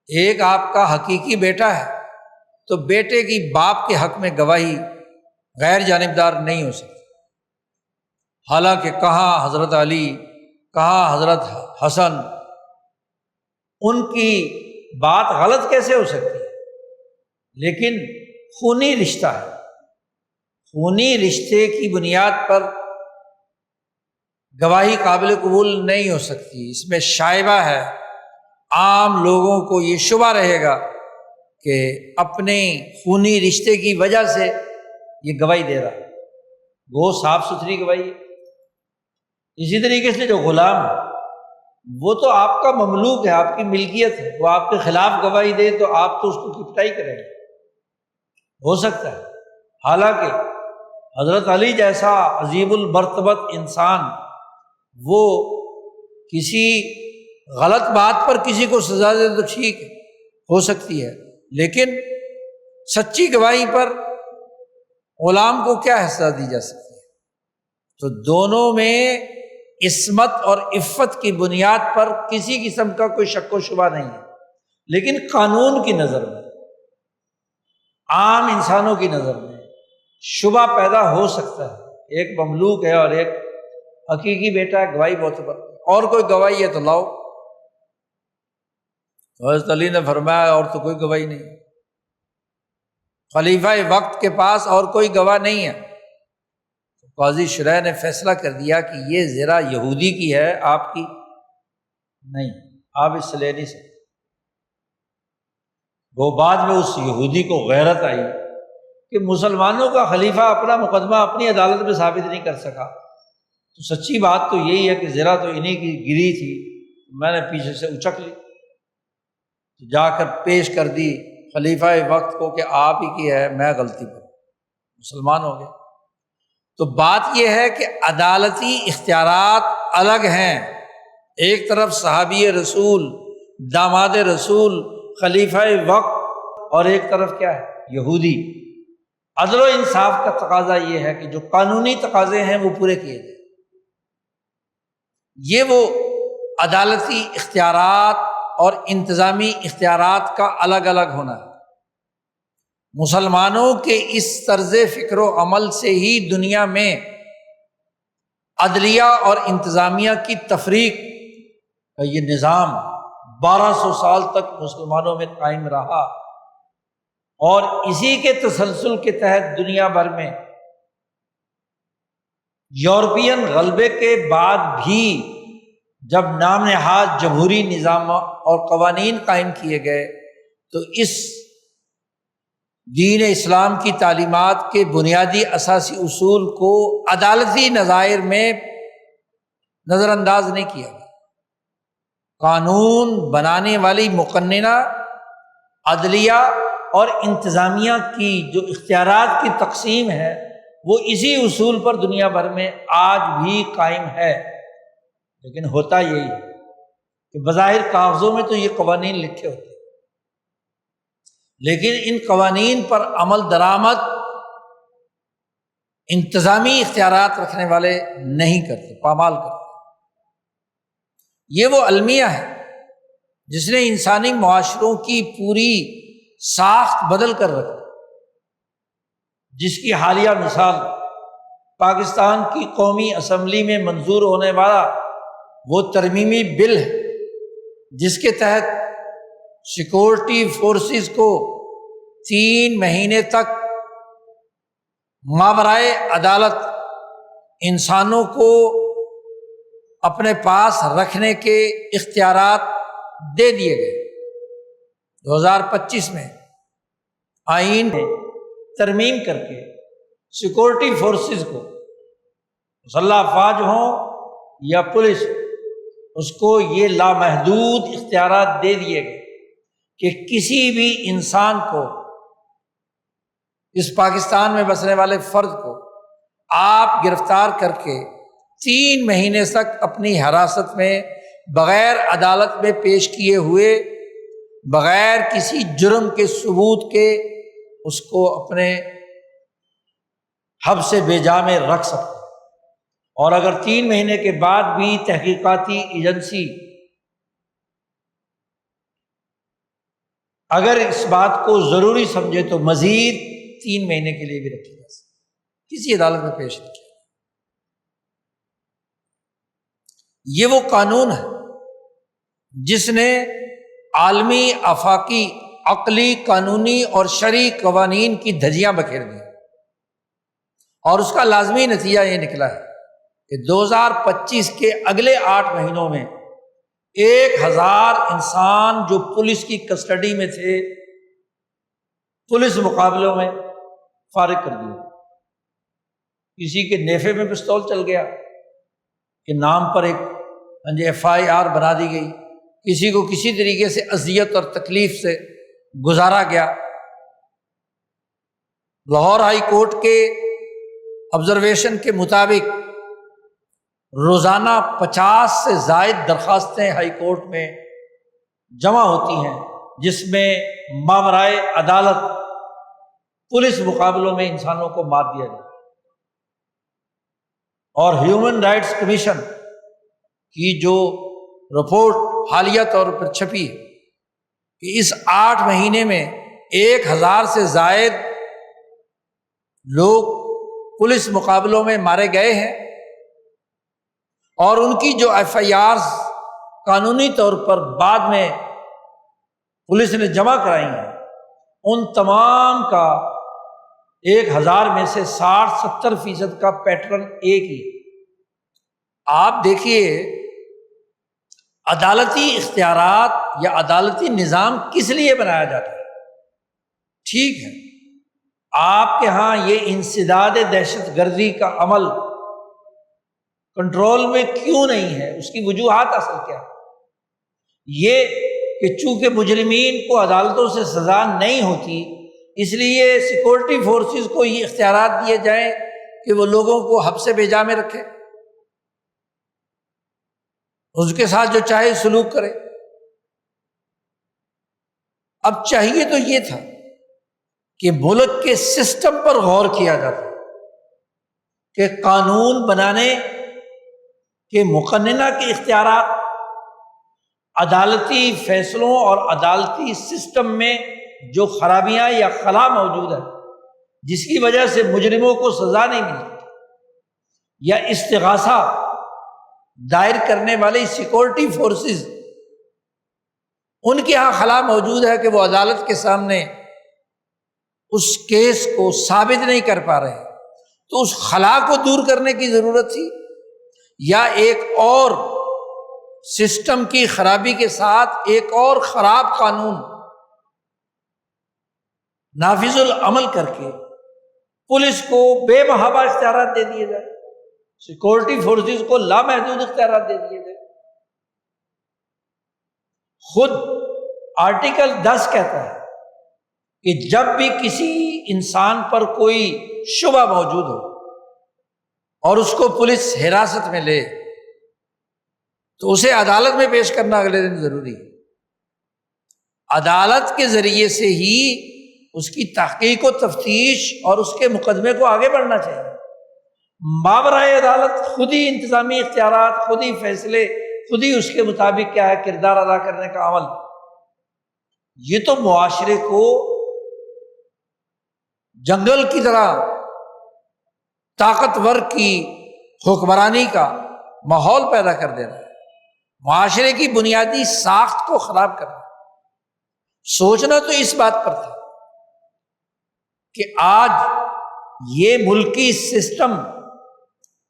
ایک آپ کا حقیقی بیٹا ہے تو بیٹے کی باپ کے حق میں گواہی غیر جانبدار نہیں ہو سکتی۔ حالانکہ کہاں حضرت علی، کہاں حضرت حسن، ان کی بات غلط کیسے ہو سکتی ہے؟ لیکن خونی رشتہ ہے، خونی رشتے کی بنیاد پر گواہی قابل قبول نہیں ہو سکتی، اس میں شائبہ ہے۔ عام لوگوں کو یہ شبہ رہے گا کہ اپنے خونی رشتے کی وجہ سے یہ گواہی دے رہا ہے، وہ صاف ستھری گواہی ہے۔ اسی طریقے سے جو غلام ہے وہ تو آپ کا مملوک ہے، آپ کی ملکیت ہے، وہ آپ کے خلاف گواہی دے تو آپ تو اس کو پٹائی کریں گے، ہو سکتا ہے۔ حالانکہ حضرت علی جیسا عظیم المرتبت انسان وہ کسی غلط بات پر کسی کو سزا دے تو ٹھیک ہے، ہو سکتی ہے، لیکن سچی گواہی پر غلام کو کیا حصہ دی جا سکتی ہے؟ تو دونوں میں عصمت اور عفت کی بنیاد پر کسی قسم کا کوئی شک و شبہ نہیں ہے، لیکن قانون کی نظر میں، عام انسانوں کی نظر میں شبہ پیدا ہو سکتا ہے۔ ایک مملوک ہے اور ایک حقیقی بیٹا ہے، گواہی معتبر، اور کوئی گواہی ہے تو لاؤ۔ تو حضرت علی نے فرمایا اور تو کوئی گواہی نہیں، خلیفہ وقت کے پاس اور کوئی گواہ نہیں ہے۔ قاضی شرح نے فیصلہ کر دیا کہ یہ زرہ یہودی کی ہے، آپ کی نہیں، آپ اس سے لے نہیں سکتے۔ وہ بعد میں اس یہودی کو غیرت آئی کہ مسلمانوں کا خلیفہ اپنا مقدمہ اپنی عدالت میں ثابت نہیں کر سکا، تو سچی بات تو یہی ہے کہ زرہ تو انہی کی گری تھی، میں نے پیچھے سے اچک لی، تو جا کر پیش کر دی خلیفہ وقت کو کہ آپ ہی کی ہے، میں غلطی پر مسلمان ہو گیا۔ تو بات یہ ہے کہ عدالتی اختیارات الگ ہیں، ایک طرف صحابی رسول، داماد رسول، خلیفہ وقت، اور ایک طرف کیا ہے؟ یہودی۔ عدل و انصاف کا تقاضا یہ ہے کہ جو قانونی تقاضے ہیں وہ پورے کیے جائیں۔ یہ وہ عدالتی اختیارات اور انتظامی اختیارات کا الگ الگ ہونا ہے۔ مسلمانوں کے اس طرز فکر و عمل سے ہی دنیا میں عدلیہ اور انتظامیہ کی تفریق کا یہ نظام 1200 سال تک مسلمانوں میں قائم رہا، اور اسی کے تسلسل کے تحت دنیا بھر میں یورپین غلبے کے بعد بھی جب نام نہاد جمہوری نظام اور قوانین قائم کیے گئے تو اس دین اسلام کی تعلیمات کے بنیادی اساسی اصول کو عدالتی نظائر میں نظر انداز نہیں کیا گیا۔ قانون بنانے والی مقننہ عدلیہ اور انتظامیہ کی جو اختیارات کی تقسیم ہے وہ اسی اصول پر دنیا بھر میں آج بھی قائم ہے، لیکن ہوتا یہی ہے کہ بظاہر کاغذوں میں تو یہ قوانین لکھے ہوتے ہیں، لیکن ان قوانین پر عمل درآمد انتظامی اختیارات رکھنے والے نہیں کرتے، پامال کرتے۔ یہ وہ المیہ ہے جس نے انسانی معاشروں کی پوری ساخت بدل کر رکھی، جس کی حالیہ مثال پاکستان کی قومی اسمبلی میں منظور ہونے والا وہ ترمیمی بل ہے جس کے تحت سیکورٹی فورسز کو 3 مہینے تک ماورائے عدالت انسانوں کو اپنے پاس رکھنے کے اختیارات دے دیے گئے۔ 2025 میں آئین میں ترمیم کر کے سیکورٹی فورسز کو، مسلح افواج ہوں یا پولیس، اس کو یہ لامحدود اختیارات دے دیے گئے کہ کسی بھی انسان کو، اس پاکستان میں بسنے والے فرد کو آپ گرفتار کر کے 3 مہینے تک اپنی حراست میں بغیر عدالت میں پیش کیے ہوئے، بغیر کسی جرم کے ثبوت کے اس کو اپنے حبس بے جا میں رکھ سکتے ہیں، اور اگر 3 مہینے کے بعد بھی تحقیقاتی ایجنسی اگر اس بات کو ضروری سمجھے تو مزید 3 مہینے کے لیے بھی رکھی جا سکتی، کسی عدالت میں پیش نہیں کیا۔ یہ وہ قانون ہے جس نے عالمی، آفاقی، عقلی، قانونی اور شرعی قوانین کی دھجیاں بکھیر دی، اور اس کا لازمی نتیجہ یہ نکلا ہے کہ 2025 کے اگلے 8 مہینوں میں 1000 انسان جو پولیس کی کسٹڈی میں تھے پولیس مقابلوں میں فارغ کر دیا۔ کسی کے نیفے میں پستول چل گیا کہ نام پر ایک FIR بنا دی گئی، کسی کو کسی طریقے سے اذیت اور تکلیف سے گزارا گیا۔ لاہور ہائی کورٹ کے آبزرویشن کے مطابق روزانہ 50 سے زائد درخواستیں ہائی کورٹ میں جمع ہوتی ہیں، جس میں ماورائے عدالت پولیس مقابلوں میں انسانوں کو مار دیا جاتا ہے۔ اور ہیومن رائٹس کمیشن کی جو رپورٹ حالیہ طور پر چھپی ہے کہ اس 8 مہینے میں 1000 سے زائد لوگ پولیس مقابلوں میں مارے گئے ہیں، اور ان کی جو FIRs قانونی طور پر بعد میں پولیس نے جمع کرائی ہیں، ان تمام کا 1000 میں سے 60-70% کا پیٹرن ایک ہی ہے۔ آپ دیکھیے عدالتی اختیارات یا عدالتی نظام کس لیے بنایا جاتا ہے؟ ٹھیک ہے، آپ کے ہاں یہ انسداد دہشت گردی کا عمل کنٹرول میں کیوں نہیں ہے؟ اس کی وجوہات اصل کیا ہے؟ یہ کہ چونکہ مجرمین کو عدالتوں سے سزا نہیں ہوتی، اس لیے سیکورٹی فورسز کو یہ اختیارات دیے جائیں کہ وہ لوگوں کو حبس بیجا میں رکھے، اس کے ساتھ جو چاہے سلوک کرے۔ اب چاہیے تو یہ تھا کہ ملک کے سسٹم پر غور کیا جاتا کہ قانون بنانے کے مقننہ کے اختیارات، عدالتی فیصلوں اور عدالتی سسٹم میں جو خرابیاں یا خلا موجود ہے جس کی وجہ سے مجرموں کو سزا نہیں ملتی، یا استغاثہ دائر کرنے والی سیکورٹی فورسز، ان کے یہاں خلا موجود ہے کہ وہ عدالت کے سامنے اس کیس کو ثابت نہیں کر پا رہے، تو اس خلا کو دور کرنے کی ضرورت تھی، یا ایک اور سسٹم کی خرابی کے ساتھ ایک اور خراب قانون نافذ العمل کر کے پولیس کو بے محابہ اختیارات دے دیے جائے، سیکورٹی فورسز کو لامحدود اختیارات دے دیے جائے۔ خود آرٹیکل 10 کہتا ہے کہ جب بھی کسی انسان پر کوئی شبہ موجود ہو اور اس کو پولیس حراست میں لے تو اسے عدالت میں پیش کرنا اگلے دن ضروری ہے۔ عدالت کے ذریعے سے ہی اس کی تحقیق و تفتیش اور اس کے مقدمے کو آگے بڑھنا چاہیے۔ ماورائے عدالت خود ہی انتظامی اختیارات، خود ہی فیصلے، خود ہی اس کے مطابق کیا ہے کردار ادا کرنے کا عمل، یہ تو معاشرے کو جنگل کی طرح طاقتور کی حکمرانی کا ماحول پیدا کر دینا ہے، معاشرے کی بنیادی ساخت کو خراب کرنا۔ سوچنا تو اس بات پر تھا کہ آج یہ ملکی سسٹم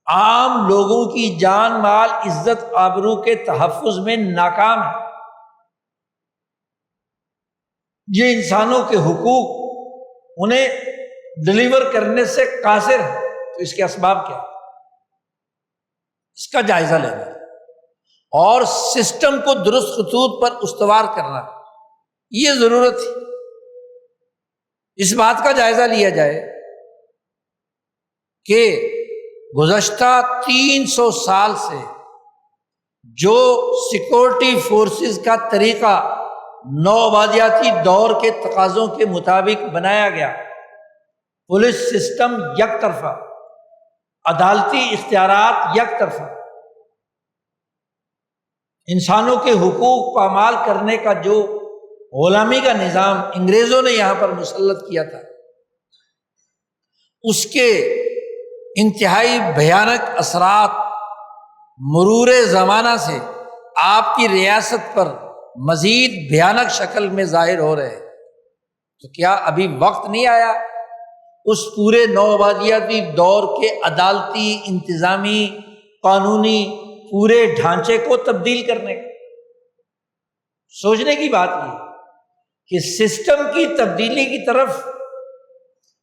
عام لوگوں کی جان مال عزت آبرو کے تحفظ میں ناکام ہے، یہ انسانوں کے حقوق انہیں ڈلیور کرنے سے قاصر ہے، تو اس کے اسباب کیا؟ اس کا جائزہ لینا اور سسٹم کو درست خطوط پر استوار کرنا، یہ ضرورت ہے۔ اس بات کا جائزہ لیا جائے کہ گزشتہ 300 سال سے جو سیکورٹی فورسز کا طریقہ نوآبادیاتی دور کے تقاضوں کے مطابق بنایا گیا، پولیس سسٹم یک طرفہ، عدالتی اختیارات یک طرفہ، انسانوں کے حقوق پامال کرنے کا جو غلامی کا نظام انگریزوں نے یہاں پر مسلط کیا تھا، اس کے انتہائی بھیانک اثرات مرور زمانہ سے آپ کی ریاست پر مزید بھیانک شکل میں ظاہر ہو رہے ہیں۔ تو کیا ابھی وقت نہیں آیا اس پورے نوآبادیاتی دور کے عدالتی، انتظامی، قانونی پورے ڈھانچے کو تبدیل کرنے کا؟ سوچنے کی بات یہ کہ سسٹم کی تبدیلی کی طرف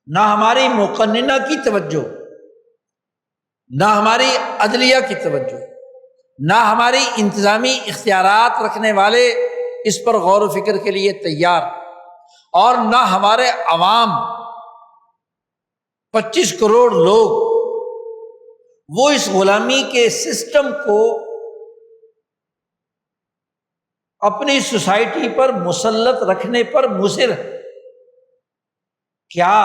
نہ ہماری مقننہ کی توجہ، نہ ہماری عدلیہ کی توجہ، نہ ہماری انتظامی اختیارات رکھنے والے اس پر غور و فکر کے لیے تیار، اور نہ ہمارے عوام 25 کروڑ لوگ وہ اس غلامی کے سسٹم کو اپنی سوسائٹی پر مسلط رکھنے پر مصر ہے۔ کیا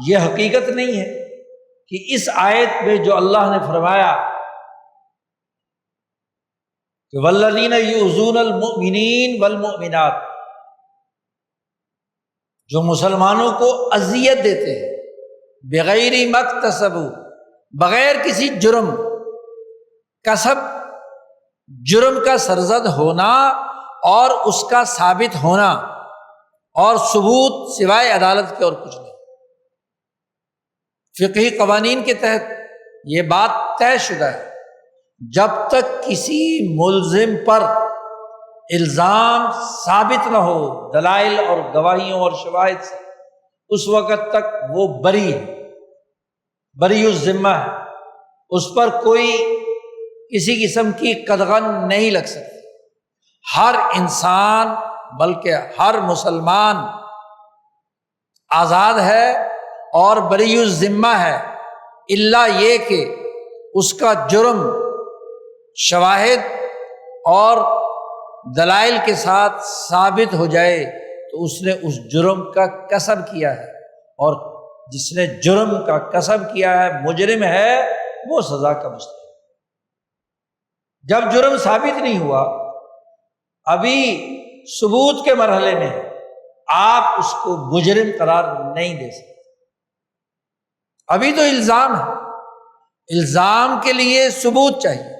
یہ حقیقت نہیں ہے کہ اس آیت میں جو اللہ نے فرمایا کہ والذین یؤذون المؤمنین والمؤمنات، جو مسلمانوں کو اذیت دیتے ہیں بغیر مکتسبوا، بغیر کسی جرم، کسب جرم کا سرزد ہونا اور اس کا ثابت ہونا اور ثبوت سوائے عدالت کے اور کچھ نہیں۔ فقہی قوانین کے تحت یہ بات طے شدہ ہے، جب تک کسی ملزم پر الزام ثابت نہ ہو دلائل اور گواہیوں اور شواہد سے، اس وقت تک وہ بری ہے، بری الذمہ ہے، اس پر کوئی کسی قسم کی قدغن نہیں لگ سکتی۔ ہر انسان بلکہ ہر مسلمان آزاد ہے اور بری الذمہ ہے، الا یہ کہ اس کا جرم شواہد اور دلائل کے ساتھ ثابت ہو جائے تو اس نے اس جرم کا کسب کیا ہے، اور جس نے جرم کا کسب کیا ہے مجرم ہے، وہ سزا کا مستحق۔ جب جرم ثابت نہیں ہوا، ابھی ثبوت کے مرحلے میں ہے، آپ اس کو مجرم قرار نہیں دے سکتے۔ ابھی تو الزام ہے، الزام کے لیے ثبوت چاہیے۔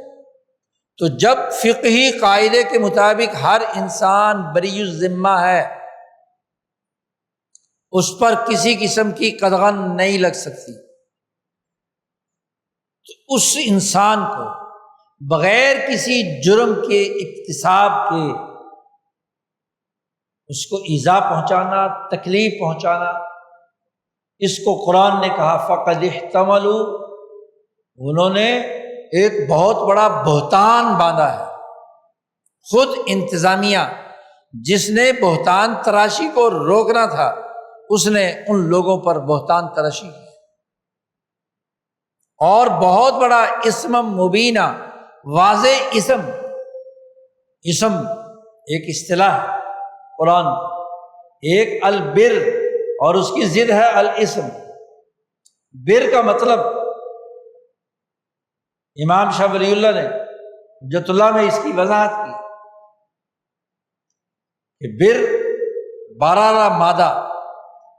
تو جب فقہی قاعدے کے مطابق ہر انسان بری الذمہ ہے، اس پر کسی قسم کی قدغن نہیں لگ سکتی، تو اس انسان کو بغیر کسی جرم کے اکتساب کے اس کو ایذا پہنچانا، تکلیف پہنچانا، اس کو قرآن نے کہا فقد احتملوا، انہوں نے ایک بہت بڑا بہتان باندھا ہے۔ خود انتظامیہ جس نے بہتان تراشی کو روکنا تھا، اس نے ان لوگوں پر بہتان تراشی کی، اور بہت بڑا اسم مبینہ، واضح اسم ایک اصطلاح ہے قرآن، ایک البر اور اس کی ضد ہے الاسم۔ بر کا مطلب امام شاہ ولی اللہ نے حجت اللہ میں اس کی وضاحت کی کہ بر 12 مادہ،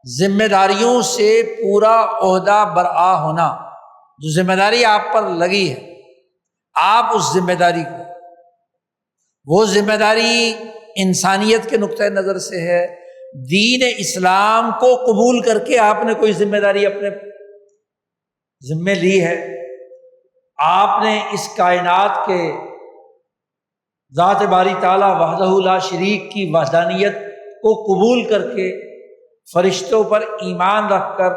ذمہ داریوں سے پورا عہدہ برآ ہونا، جو ذمہ داری آپ پر لگی ہے، آپ اس ذمہ داری کو، وہ ذمہ داری انسانیت کے نقطۂ نظر سے ہے، دین اسلام کو قبول کر کے آپ نے کوئی ذمہ داری اپنے ذمہ لی ہے، آپ نے اس کائنات کے ذات باری تعالیٰ وحدہ لا شریک کی وحدانیت کو قبول کر کے، فرشتوں پر ایمان رکھ کر،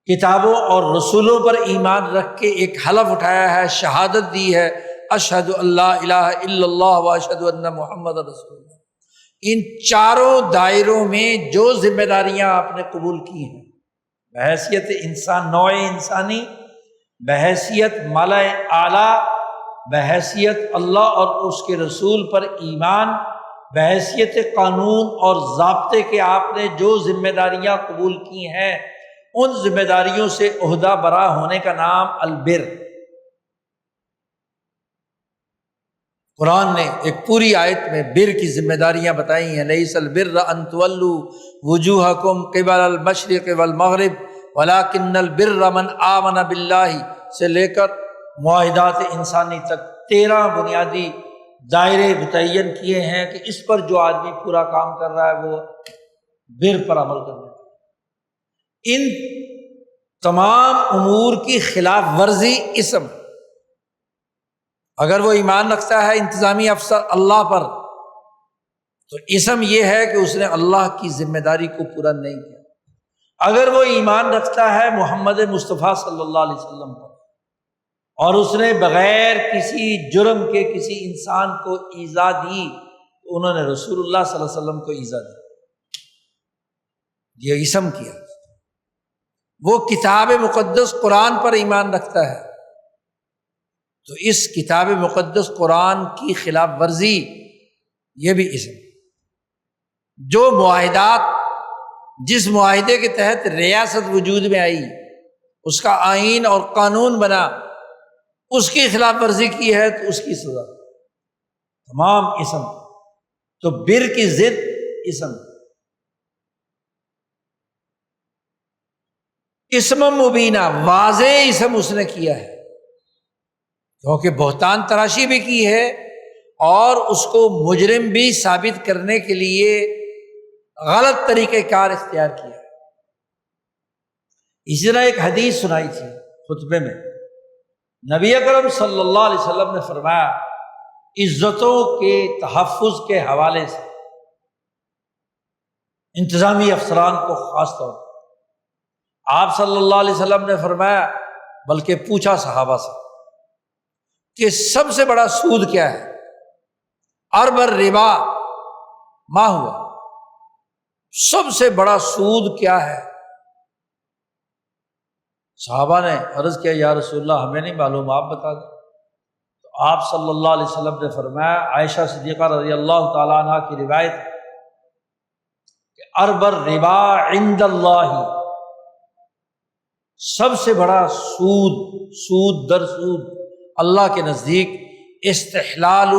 کتابوں اور رسولوں پر ایمان رکھ کے ایک حلف اٹھایا ہے، شہادت دی ہے، اشہد اللہ الہ الا اللہ و اشہد ان محمد رسول اللہ۔ ان چاروں دائروں میں جو ذمہ داریاں آپ نے قبول کی ہیں، بحیثیت انسان، نوع انسانی، بحیثیت ملأ اعلیٰ، بحیثیت اللہ اور اس کے رسول پر ایمان، بحیثیت قانون اور ضابطے کے آپ نے جو ذمہ داریاں قبول کی ہیں، ان ذمہ داریوں سے عہدہ برآ ہونے کا نام البر۔ قرآن نے ایک پوری آیت میں بر کی ذمہ داریاں بتائی ہیں، لیس البر ان تولوا وجوہکم قبل المشرق والمغرب ولکن البر من آمن باللہ سے لے کر معاہدات انسانی تک 13 بنیادی دائرے متعین کیے ہیں کہ اس پر جو آدمی پورا کام کر رہا ہے وہ بر پر عمل کرنا۔ ان تمام امور کی خلاف ورزی اسم، اگر وہ ایمان رکھتا ہے انتظامی افسر اللہ پر، تو اسم یہ ہے کہ اس نے اللہ کی ذمہ داری کو پورا نہیں کیا۔ اگر وہ ایمان رکھتا ہے محمد مصطفیٰ صلی اللہ علیہ وسلم پر، اور اس نے بغیر کسی جرم کے کسی انسان کو ایذا دی، تو انہوں نے رسول اللہ صلی اللہ علیہ وسلم کو ایذا دی، یہ اسم کیا۔ وہ کتاب مقدس قرآن پر ایمان رکھتا ہے، تو اس کتاب مقدس قرآن کی خلاف ورزی یہ بھی اسم۔ جو معاہدات، جس معاہدے کے تحت ریاست وجود میں آئی، اس کا آئین اور قانون بنا، اس کی خلاف ورزی کی ہے تو اس کی سزا، تمام اسم۔ تو بر کی ضد اسم، اسم مبینہ، واضح اسم اس نے کیا ہے، کیونکہ بہتان تراشی بھی کی ہے اور اس کو مجرم بھی ثابت کرنے کے لیے غلط طریقہ کار اختیار کیا۔ اسی طرح ایک حدیث سنائی تھی خطبے میں، نبی اکرم صلی اللہ علیہ وسلم نے فرمایا، عزتوں کے تحفظ کے حوالے سے انتظامی افسران کو خاص طور پر آپ صلی اللہ علیہ وسلم نے فرمایا، بلکہ پوچھا صحابہ سے کہ سب سے بڑا سود کیا ہے؟ ارب الربا ما ہوا، سب سے بڑا سود کیا ہے؟ صحابہ نے عرض کیا یا رسول اللہ ہمیں نہیں معلوم، آپ بتا دیں۔ تو آپ صلی اللہ علیہ وسلم نے فرمایا، عائشہ صدیقہ رضی اللہ تعالیٰ عنہ کی روایت کہ ارب الربا عند اللہ، سب سے بڑا سود در سود اللہ کے نزدیک استحلال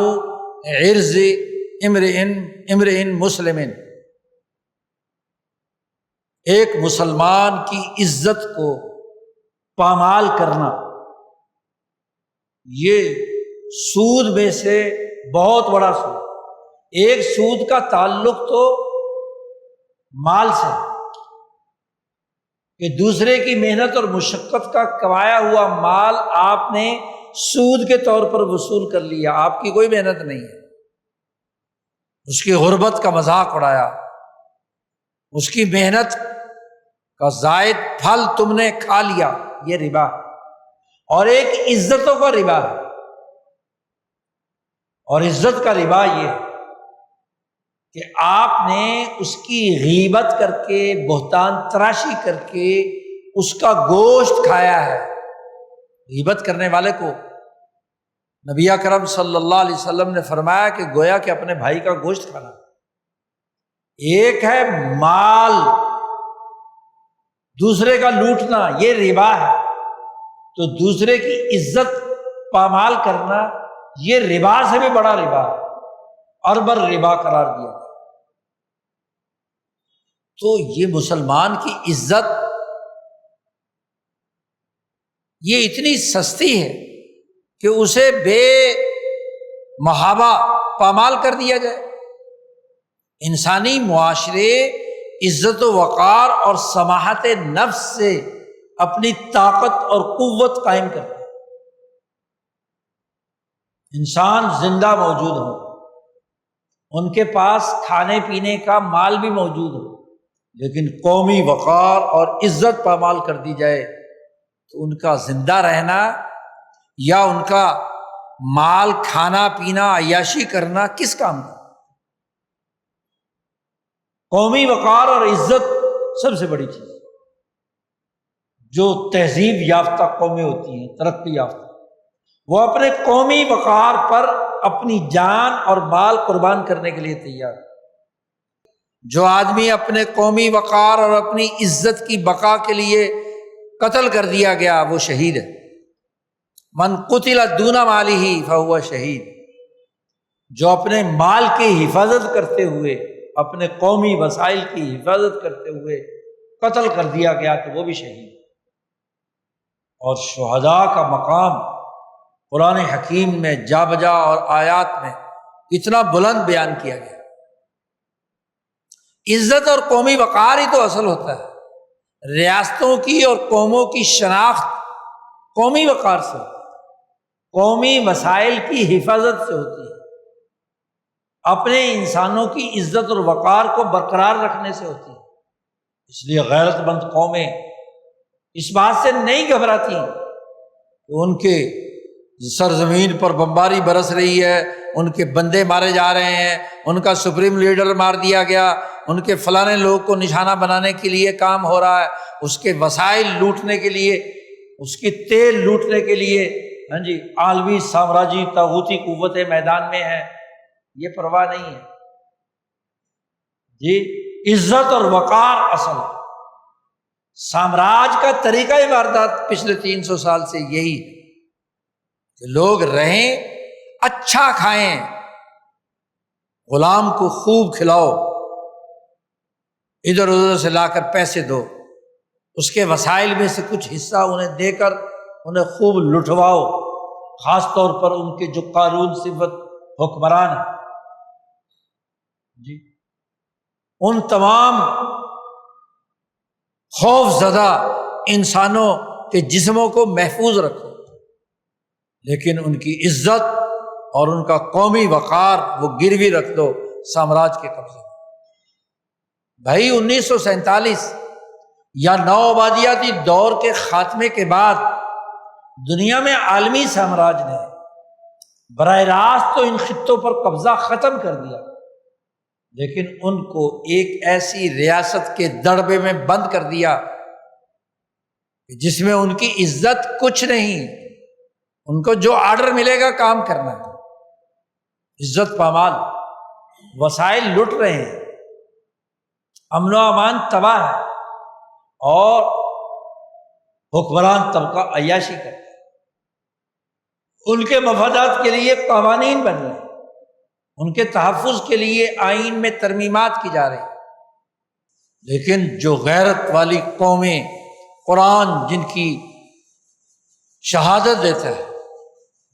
عرض امرئ مسلم، ایک مسلمان کی عزت کو پامال کرنا، یہ سود میں سے بہت بڑا سود۔ ایک سود کا تعلق تو مال سے کہ دوسرے کی محنت اور مشقت کا کمایا ہوا مال آپ نے سود کے طور پر وصول کر لیا، آپ کی کوئی محنت نہیں ہے، اس کی غربت کا مذاق اڑایا، اس کی محنت کا زائد پھل تم نے کھا لیا، یہ ربا۔ اور ایک عزتوں کا ربا ہے، اور عزت کا ربا یہ ہے کہ آپ نے اس کی غیبت کر کے، بہتان تراشی کر کے اس کا گوشت کھایا ہے۔ غیبت کرنے والے کو نبی اکرم صلی اللہ علیہ وسلم نے فرمایا کہ گویا کہ اپنے بھائی کا گوشت کھانا۔ ایک ہے مال دوسرے کا لوٹنا، یہ ربا ہے، تو دوسرے کی عزت پامال کرنا یہ ربا سے بھی بڑا ربا ہے، اربر ربا قرار دیا۔ تو یہ مسلمان کی عزت یہ اتنی سستی ہے کہ اسے بے محابہ پامال کر دیا جائے۔ انسانی معاشرے عزت و وقار اور سماحت نفس سے اپنی طاقت اور قوت قائم کرتے ہیں۔ انسان زندہ موجود ہو، ان کے پاس کھانے پینے کا مال بھی موجود ہو، لیکن قومی وقار اور عزت پامال کر دی جائے تو ان کا زندہ رہنا یا ان کا مال کھانا پینا عیاشی کرنا کس کام کا؟ قومی وقار اور عزت سب سے بڑی چیز، جو تہذیب یافتہ قومیں ہوتی ہیں، ترقی یافتہ، وہ اپنے قومی وقار پر اپنی جان اور مال قربان کرنے کے لیے تیار۔ جو آدمی اپنے قومی وقار اور اپنی عزت کی بقا کے لیے قتل کر دیا گیا وہ شہید ہے۔ من قتل دون مالہ فہو شہید، جو اپنے مال کی حفاظت کرتے ہوئے، اپنے قومی وسائل کی حفاظت کرتے ہوئے قتل کر دیا گیا تو وہ بھی شہید۔ اور شہداء کا مقام قرآن حکیم میں جا بجا اور آیات میں اتنا بلند بیان کیا گیا۔ عزت اور قومی وقار ہی تو اصل ہوتا ہے۔ ریاستوں کی اور قوموں کی شناخت قومی وقار سے ہوتی ہے، قومی وسائل کی حفاظت سے ہوتی ہے، اپنے انسانوں کی عزت اور وقار کو برقرار رکھنے سے ہوتی ہے۔ اس لیے غیرت مند قومیں اس بات سے نہیں گھبراتی کہ ان کے سرزمین پر بمباری برس رہی ہے، ان کے بندے مارے جا رہے ہیں، ان کا سپریم لیڈر مار دیا گیا، ان کے فلانے لوگ کو نشانہ بنانے کے لیے کام ہو رہا ہے، اس کے وسائل لوٹنے کے لیے، اس کی تیل لوٹنے کے لیے، ہاں جی، عالمی سامراجی طاغوتی قوتیں میدان میں ہیں، یہ پرواہ نہیں ہے جی۔ عزت اور وقار اصل ہے۔ سامراج کا طریقہ واردات پچھلے 300 سال سے یہی ہے کہ لوگ رہیں، اچھا کھائیں، غلام کو خوب کھلاؤ، ادھر ادھر سے لا کر پیسے دو، اس کے وسائل میں سے کچھ حصہ انہیں دے کر انہیں خوب لٹواؤ، خاص طور پر ان کے جو قارون صفت حکمران ہیں جی، ان تمام خوف زدہ انسانوں کے جسموں کو محفوظ رکھو، لیکن ان کی عزت اور ان کا قومی وقار وہ گروی رکھ دو سامراج کے قبضے میں۔ بھائی 1947 یا نو آبادیاتی دور کے خاتمے کے بعد دنیا میں عالمی سامراج نے براہ راست تو ان خطوں پر قبضہ ختم کر دیا، لیکن ان کو ایک ایسی ریاست کے دڑبے میں بند کر دیا جس میں ان کی عزت کچھ نہیں، ان کو جو آرڈر ملے گا کام کرنا ہے، عزت پامال، وسائل لٹ رہے ہیں، امن و امان تباہ ہے، اور حکمران طبقہ عیاشی کرتا ہے، ان کے مفادات کے لیے قوانین بن رہے ہیں، ان کے تحفظ کے لیے آئین میں ترمیمات کی جا رہی ہیں۔ لیکن جو غیرت والی قومیں، قرآن جن کی شہادت دیتا ہے،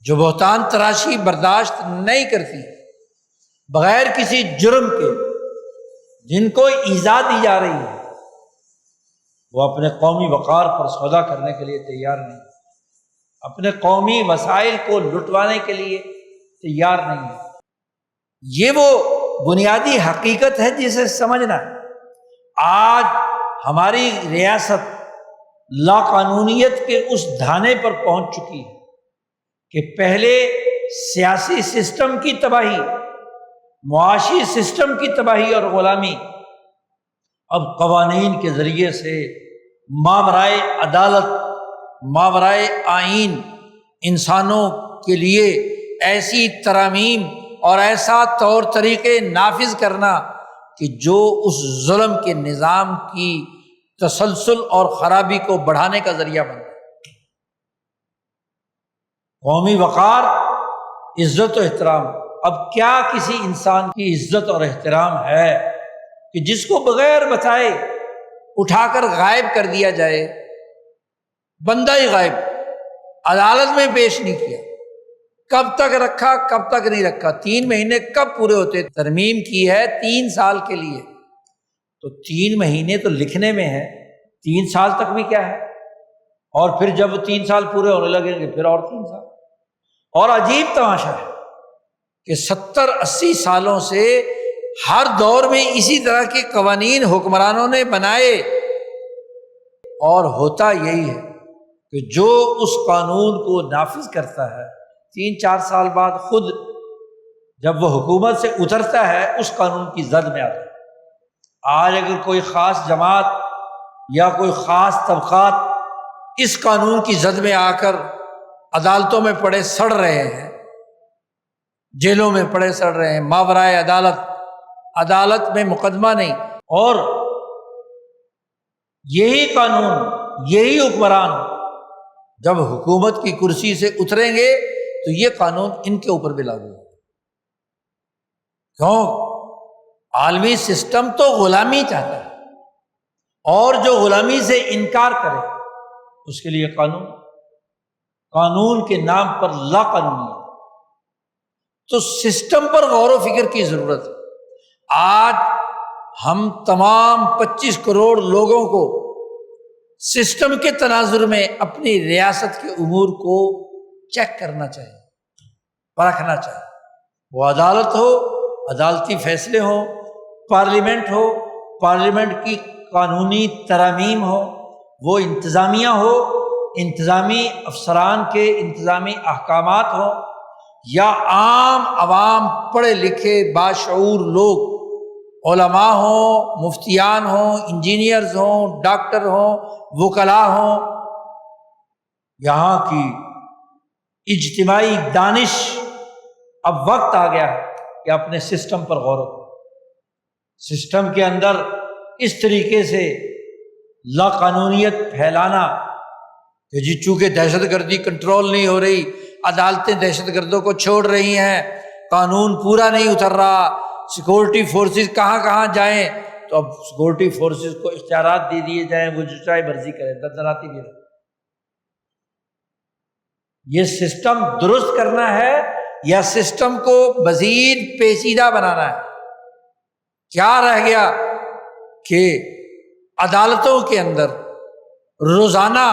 جو بہتان تراشی برداشت نہیں کرتی بغیر کسی جرم کے، جن کو ایذا دی جا رہی ہے، وہ اپنے قومی وقار پر سودا کرنے کے لیے تیار نہیں، اپنے قومی وسائل کو لٹوانے کے لیے تیار نہیں ہے۔ یہ وہ بنیادی حقیقت ہے جسے سمجھنا ہے۔ آج ہماری ریاست لا قانونیت کے اس دھانے پر پہنچ چکی ہے کہ پہلے سیاسی سسٹم کی تباہی، معاشی سسٹم کی تباہی اور غلامی، اب قوانین کے ذریعے سے ماورائے عدالت، ماورائے آئین انسانوں کے لیے ایسی ترامیم اور ایسا طور طریقے نافذ کرنا کہ جو اس ظلم کے نظام کی تسلسل اور خرابی کو بڑھانے کا ذریعہ بن گیا۔ قومی وقار، عزت و احترام، اب کیا کسی انسان کی عزت اور احترام ہے کہ جس کو بغیر بتائے اٹھا کر غائب کر دیا جائے، بندہ ہی غائب، عدالت میں پیش نہیں کیا، کب تک رکھا کب تک نہیں رکھا، 3 مہینے کب پورے ہوتے؟ ترمیم کی ہے 3 سال کے لیے، تو 3 مہینے تو لکھنے میں ہے، 3 سال تک بھی کیا ہے؟ اور پھر جب 3 سال پورے ہونے لگیں گے پھر اور 3 سال۔ اور عجیب تماشا ہے کہ 70-80 سالوں سے ہر دور میں اسی طرح کے قوانین حکمرانوں نے بنائے، اور ہوتا یہی ہے کہ جو اس قانون کو نافذ کرتا ہے 3-4 سال بعد خود جب وہ حکومت سے اترتا ہے اس قانون کی زد میں آتا ہے۔ آج اگر کوئی خاص جماعت یا کوئی خاص طبقات اس قانون کی زد میں آ کر عدالتوں میں پڑے سڑ رہے ہیں، جیلوں میں پڑے سڑ رہے ہیں، ماورائے عدالت، عدالت میں مقدمہ نہیں، اور یہی قانون، یہی حکمران جب حکومت کی کرسی سے اتریں گے تو یہ قانون ان کے اوپر بھی لاگو ہوگا۔ کیوں؟ عالمی سسٹم تو غلامی چاہتا ہے، اور جو غلامی سے انکار کرے اس کے لیے قانون کے نام پر لا قانونیت۔ تو سسٹم پر غور و فکر کی ضرورت ہے۔ آج ہم تمام 25 کروڑ لوگوں کو سسٹم کے تناظر میں اپنی ریاست کے امور کو چیک کرنا چاہیے، پرکھنا چاہیے۔ وہ عدالت ہو، عدالتی فیصلے ہوں، پارلیمنٹ ہو، پارلیمنٹ کی قانونی ترامیم ہو، وہ انتظامیہ ہو، انتظامی افسران کے انتظامی احکامات ہوں، یا عام عوام، پڑھے لکھے باشعور لوگ، علماء ہوں، مفتیان ہوں، انجینئرز ہوں، ڈاکٹر ہوں، وکلاء ہوں، یہاں کی اجتماعی دانش، اب وقت آ گیا ہے کہ اپنے سسٹم پر غور کرو۔ سسٹم کے اندر اس طریقے سے لا قانونیت پھیلانا کہ جی چونکہ دہشت گردی کنٹرول نہیں ہو رہی، عدالتیں دہشت گردوں کو چھوڑ رہی ہیں، قانون پورا نہیں اتر رہا، سیکورٹی فورسز کہاں جائیں، تو اب سیکورٹی فورسز کو اختیارات دے دیے جائیں، وہ جو چاہے مرضی کریں، دندناتی بھی رہے۔ یہ سسٹم درست کرنا ہے یا سسٹم کو مزید پیچیدہ بنانا ہے؟ کیا رہ گیا کہ عدالتوں کے اندر روزانہ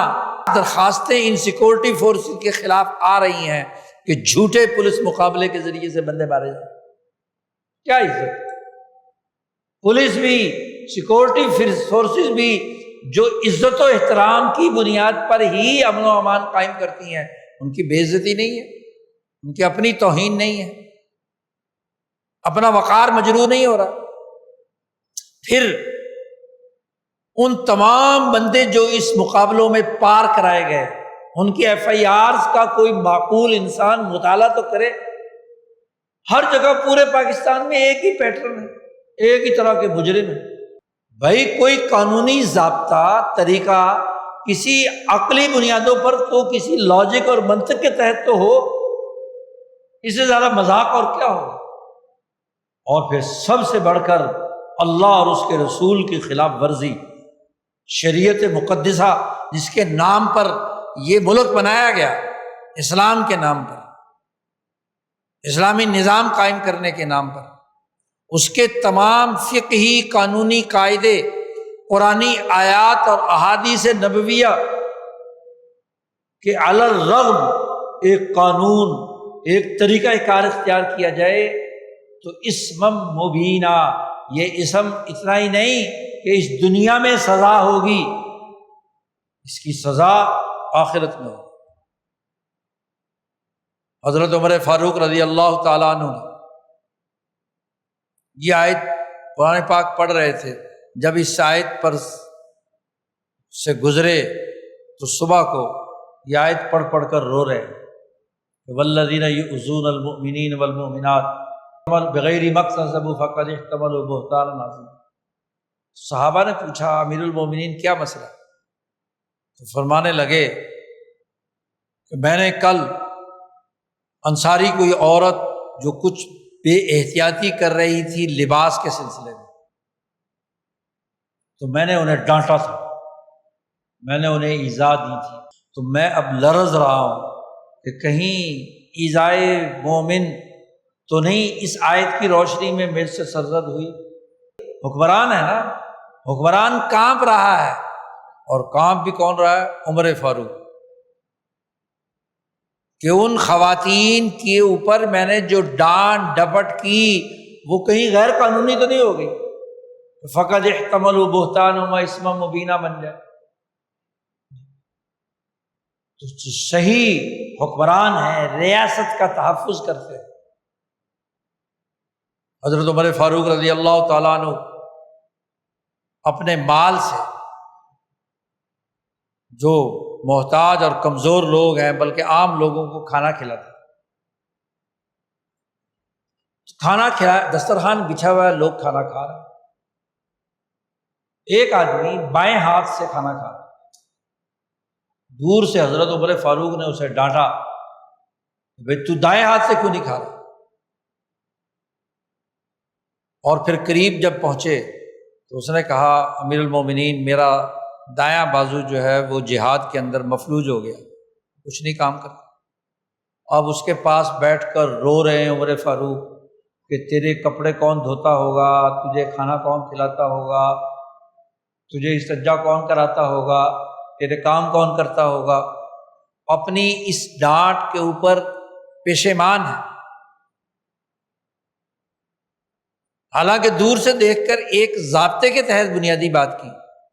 درخواستیں ان سیکورٹی فورسز کے خلاف آ رہی ہیں کہ جھوٹے پولیس مقابلے کے ذریعے سے بندے مارے جائیں۔ کیا عزت؟ پولیس بھی، سیکورٹی فورسز بھی جو عزت و احترام کی بنیاد پر ہی امن و امان قائم کرتی ہیں، ان کی بے عزتی نہیں ہے، ان کی اپنی توہین نہیں ہے، اپنا وقار مجروح نہیں ہو رہا۔ پھر ان تمام بندے جو اس مقابلوں میں پار کرائے گئے، ان کی FIRs کا کوئی معقول انسان مطالعہ تو کرے۔ ہر جگہ پورے پاکستان میں ایک ہی پیٹرن ہے، ایک ہی طرح کے مجرم ہیں۔ بھائی کوئی قانونی ضابطہ طریقہ کسی عقلی بنیادوں پر تو کسی لاجک اور منطق کے تحت تو ہو، اس سے زیادہ مذاق اور کیا ہو؟ اور پھر سب سے بڑھ کر اللہ اور اس کے رسول کی خلاف ورزی، شریعت مقدسہ جس کے نام پر یہ ملک بنایا گیا، اسلام کے نام پر، اسلامی نظام قائم کرنے کے نام پر، اس کے تمام فقہی قانونی قاعدے، قرآنی آیات اور احادیث نبویہ کہ علی الرغم ایک قانون، ایک طریقہ کار اختیار کیا جائے تو اسمم مبینہ، یہ اسم اتنا ہی نہیں کہ اس دنیا میں سزا ہوگی، اس کی سزا آخرت میں ہوگی۔ حضرت عمر فاروق رضی اللہ تعالیٰ عنہ یہ آیت قرآن پاک پڑھ رہے تھے، جب اس آیت پر سے گزرے تو صبح کو یہ آیت پڑھ پڑھ کر رو رہے ہیں، والذین یؤذون المؤمنین والمؤمنات بغیر ما اکتسبوا فقد احتملوا بہتانا عظیما۔ صحابہ نے پوچھا امیر المومنین کیا مسئلہ؟ تو فرمانے لگے کہ میں نے کل انصاری کوئی عورت جو کچھ بے احتیاطی کر رہی تھی لباس کے سلسلے میں، تو میں نے انہیں ڈانٹا تھا، میں نے انہیں ایذا دی تھی، تو میں اب لرز رہا ہوں کہ کہیں ایذائے مومن تو نہیں اس آیت کی روشنی میں میرے سے سرزد ہوئی۔ حکمران ہے نا، حکمران کانپ رہا ہے، اور کانپ بھی کون رہا ہے؟ عمر فاروق، کہ ان خواتین کے اوپر میں نے جو ڈانٹ ڈپٹ کی وہ کہیں غیر قانونی تو نہیں ہو گئی، فقد احتملوا بہتانا و اسما مبینہ بن جائے۔ تو صحیح حکمران ہے، ریاست کا تحفظ کرتے ہیں۔ حضرت عمر فاروق رضی اللہ تعالیٰ عنہ اپنے مال سے جو محتاج اور کمزور لوگ ہیں بلکہ عام لوگوں کو کھانا کھلاتے، کھانا کھلا، دسترخوان بچھا ہوا ہے، لوگ کھانا کھا رہے ہیں، ایک آدمی بائیں ہاتھ سے کھانا کھا رہا ہے، دور سے حضرت عمر فاروق نے اسے ڈانٹا، بھئی تو دائیں ہاتھ سے کیوں نہیں کھا رہا؟ اور پھر قریب جب پہنچے تو اس نے کہا امیر المومنین میرا دایاں بازو جو ہے وہ جہاد کے اندر مفلوج ہو گیا، کچھ نہیں کام کرتا۔ اب اس کے پاس بیٹھ کر رو رہے ہیں عمر فاروق کہ تیرے کپڑے کون دھوتا ہوگا، تجھے کھانا کون کھلاتا ہوگا، تجھے استنجا کون کراتا ہوگا، تیرے کام کون کرتا ہوگا۔ اپنی اس ڈانٹ کے اوپر پشیمان ہے، حالانکہ دور سے دیکھ کر ایک ضابطے کے تحت بنیادی بات کی،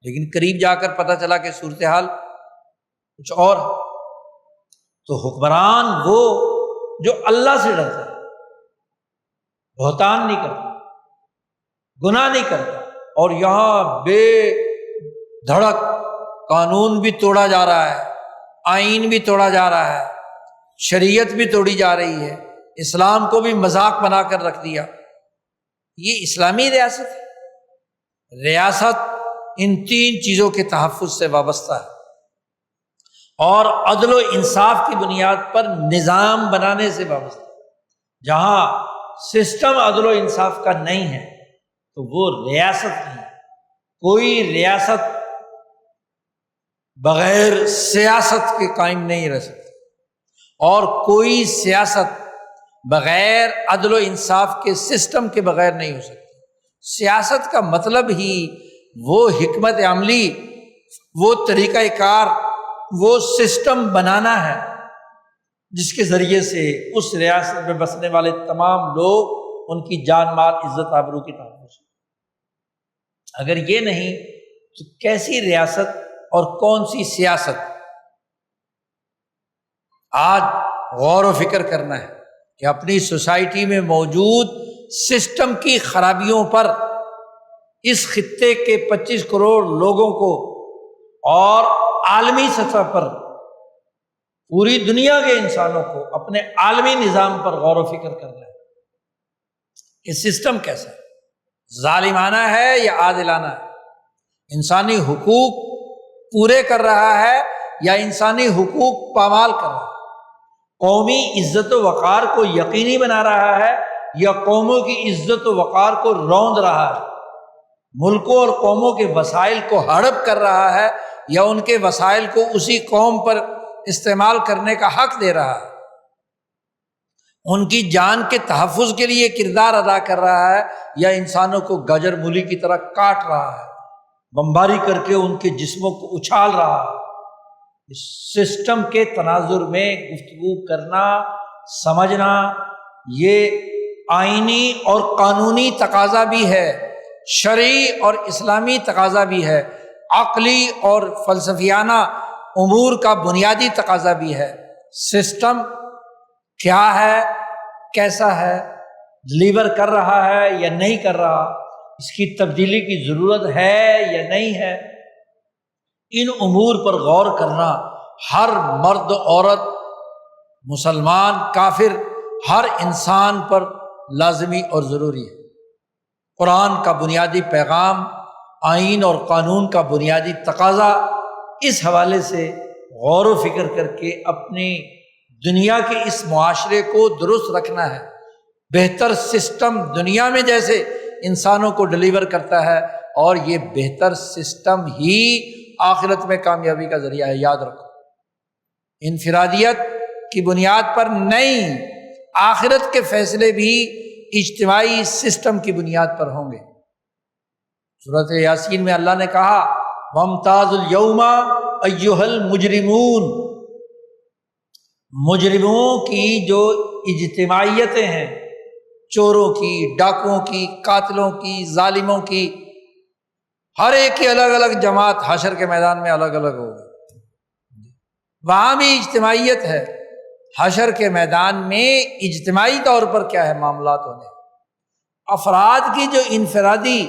لیکن قریب جا کر پتہ چلا کہ صورتحال کچھ اور۔ تو حکمران وہ جو اللہ سے ڈرتا ہے، بہتان نہیں کرتا، گناہ نہیں کرتا، اور یہاں بے دھڑک قانون بھی توڑا جا رہا ہے، آئین بھی توڑا جا رہا ہے، شریعت بھی توڑی جا رہی ہے، اسلام کو بھی مذاق بنا کر رکھ دیا۔ یہ اسلامی ریاست ہے۔ ریاست ان تین چیزوں کے تحفظ سے وابستہ ہے اور عدل و انصاف کی بنیاد پر نظام بنانے سے وابستہ ہے۔ جہاں سسٹم عدل و انصاف کا نہیں ہے تو وہ ریاست نہیں ہے۔ کوئی ریاست بغیر سیاست کے قائم نہیں رہ سکتی، اور کوئی سیاست بغیر عدل و انصاف کے سسٹم کے بغیر نہیں ہو سکتی۔ سیاست کا مطلب ہی وہ حکمت عملی، وہ طریقہ کار، وہ سسٹم بنانا ہے جس کے ذریعے سے اس ریاست میں بسنے والے تمام لوگ، ان کی جان مال عزت آبرو کی تحفظ۔ اگر یہ نہیں تو کیسی ریاست اور کون سی سیاست؟ آج غور و فکر کرنا ہے کہ اپنی سوسائٹی میں موجود سسٹم کی خرابیوں پر اس خطے کے 25 کروڑ لوگوں کو اور عالمی سطح پر پوری دنیا کے انسانوں کو اپنے عالمی نظام پر غور و فکر کرنا ہے کہ سسٹم کیسا ہے، ظالمانہ ہے یا عادلانہ ہے، انسانی حقوق پورے کر رہا ہے یا انسانی حقوق پامال کر رہا ہے، قومی عزت و وقار کو یقینی بنا رہا ہے یا قوموں کی عزت و وقار کو روند رہا ہے، ملکوں اور قوموں کے وسائل کو ہڑپ کر رہا ہے یا ان کے وسائل کو اسی قوم پر استعمال کرنے کا حق دے رہا ہے، ان کی جان کے تحفظ کے لیے کردار ادا کر رہا ہے یا انسانوں کو گاجر مولی کی طرح کاٹ رہا ہے، بمباری کر کے ان کے جسموں کو اچھال رہا ہے۔ اس سسٹم کے تناظر میں گفتگو کرنا، سمجھنا، یہ آئینی اور قانونی تقاضا بھی ہے، شرعی اور اسلامی تقاضا بھی ہے، عقلی اور فلسفیانہ امور کا بنیادی تقاضا بھی ہے۔ سسٹم کیا ہے، کیسا ہے، ڈلیور کر رہا ہے یا نہیں کر رہا، اس کی تبدیلی کی ضرورت ہے یا نہیں ہے، ان امور پر غور کرنا ہر مرد عورت، مسلمان کافر، ہر انسان پر لازمی اور ضروری ہے۔ قرآن کا بنیادی پیغام، آئین اور قانون کا بنیادی تقاضا اس حوالے سے غور و فکر کر کے اپنی دنیا کے اس معاشرے کو درست رکھنا ہے۔ بہتر سسٹم دنیا میں جیسے انسانوں کو ڈلیور کرتا ہے، اور یہ بہتر سسٹم ہی آخرت میں کامیابی کا ذریعہ ہے، یاد رکھو۔ انفرادیت کی بنیاد پر نہیں، آخرت کے فیصلے بھی اجتماعی سسٹم کی بنیاد پر ہوں گے۔ سورۃ یاسین میں اللہ نے کہا وَامْتَازُوا الْيَوْمَ أَيُّهَا الْمُجْرِمُونَ، مجرموں کی جو اجتماعیتیں ہیں، چوروں کی، ڈاکوؤں کی، قاتلوں کی، ظالموں کی، ہر ایک کی الگ الگ جماعت حشر کے میدان میں الگ الگ ہوگی۔ وہاں بھی اجتماعیت ہے، حشر کے میدان میں اجتماعی طور پر کیا ہے معاملات ہونے۔ افراد کی جو انفرادی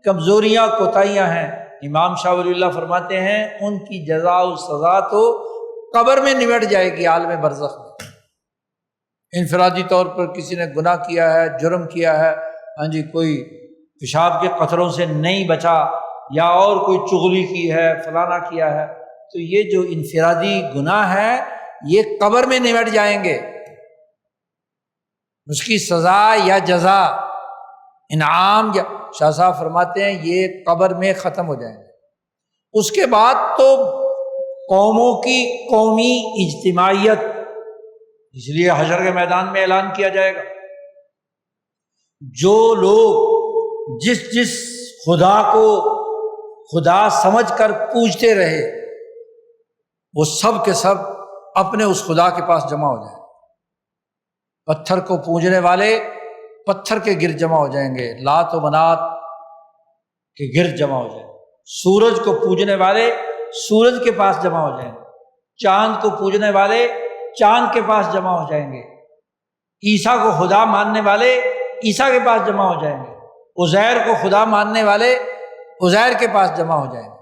کمزوریاں، کوتاہیاں ہیں، امام شاہ ولی اللہ فرماتے ہیں ان کی جزا و سزا تو قبر میں نمٹ جائے گی، عالم برزخ میں۔ انفرادی طور پر کسی نے گناہ کیا ہے، جرم کیا ہے، ہاں جی، کوئی پیشاب کے قطروں سے نہیں بچا، یا اور کوئی چغلی کی ہے، فلانا کیا ہے، تو یہ جو انفرادی گناہ ہے یہ قبر میں نمٹ جائیں گے، اس کی سزا یا جزا، انعام، یا شاہ صاحب فرماتے ہیں یہ قبر میں ختم ہو جائیں گے۔ اس کے بعد تو قوموں کی قومی اجتماعیت، اس لیے حشر کے میدان میں اعلان کیا جائے گا، جو لوگ جس خدا کو خدا سمجھ کر پوجتے رہے، وہ سب کے سب اپنے اس خدا کے پاس جمع ہو جائیں۔ پتھر کو پوجنے والے پتھر کے گرد جمع ہو جائیں گے، لات و منات کے گرد جمع ہو جائیں گے، سورج کو پوجنے والے سورج کے پاس جمع ہو جائیں گے، چاند کو پوجنے والے چاند کے پاس جمع ہو جائیں گے، عیسیٰ کو خدا ماننے والے عیسیٰ کے پاس جمع ہو جائیں گے، عزیر کو خدا ماننے والے عزیر کے پاس جمع ہو جائیں گے۔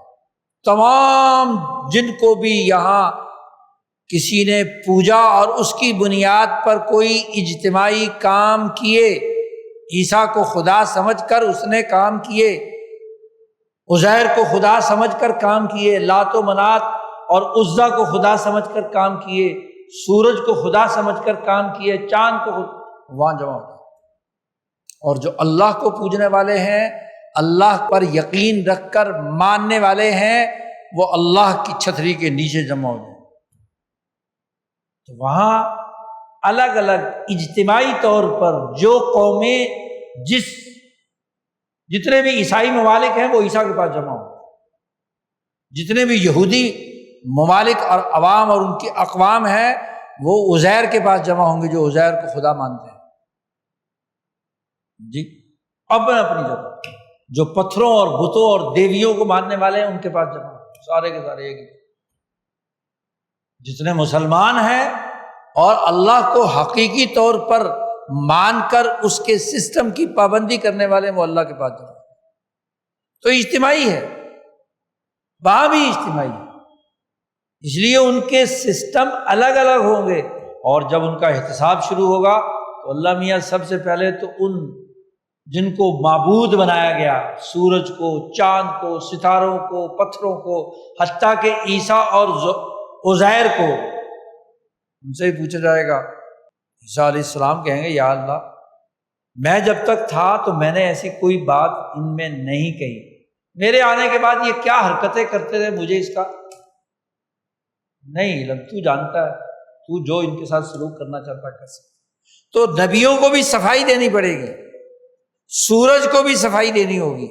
تمام جن کو بھی یہاں کسی نے پوجا اور اس کی بنیاد پر کوئی اجتماعی کام کیے، عیسیٰ کو خدا سمجھ کر اس نے کام کیے، عزیر کو خدا سمجھ کر کام کیے، لات و منات اور عزا کو خدا سمجھ کر کام کیے، سورج کو خدا سمجھ کر کام کیے، چاند کو وہاں جمع ہوتا ہے۔ اور جو اللہ کو پوجنے والے ہیں، اللہ پر یقین رکھ کر ماننے والے ہیں، وہ اللہ کی چھتری کے نیچے جمع ہو جائیں۔ تو وہاں الگ الگ اجتماعی طور پر جو قومیں جتنے بھی عیسائی ممالک ہیں وہ عیسیٰ کے پاس جمع ہوں، جتنے بھی یہودی ممالک اور عوام اور ان کی اقوام ہیں وہ عزیر کے پاس جمع ہوں گے، جو عزیر کو خدا مانتے ہیں جی، اپنے اپنی جگہ۔ جو پتھروں اور بتوں اور دیویوں کو ماننے والے ہیں ان کے پاس جمع ہوں، سارے کے سارے ایک ہی۔ جتنے مسلمان ہیں اور اللہ کو حقیقی طور پر مان کر اس کے سسٹم کی پابندی کرنے والے وہ اللہ کے پاس جمع۔ تو اجتماعی ہے، وہاں بھی اجتماعی ہے، اس لیے ان کے سسٹم الگ الگ ہوں گے، اور جب ان کا احتساب شروع ہوگا تو اللہ میاں سب سے پہلے تو ان جن کو معبود بنایا گیا، سورج کو، چاند کو، ستاروں کو، پتھروں کو، حتیٰ کہ عیسیٰ اور عزیر کو، ان سے ہی پوچھا جائے گا۔ عیسیٰ علیہ السلام کہیں گے یا اللہ، میں جب تک تھا تو میں نے ایسی کوئی بات ان میں نہیں کہی، میرے آنے کے بعد یہ کیا حرکتیں کرتے تھے، مجھے اس کا نہیں علم، تو جانتا ہے، تو جو ان کے ساتھ سلوک کرنا چاہتا کر سکتا۔ تو نبیوں کو بھی صفائی دینی پڑے گی، سورج کو بھی صفائی دینی ہوگی،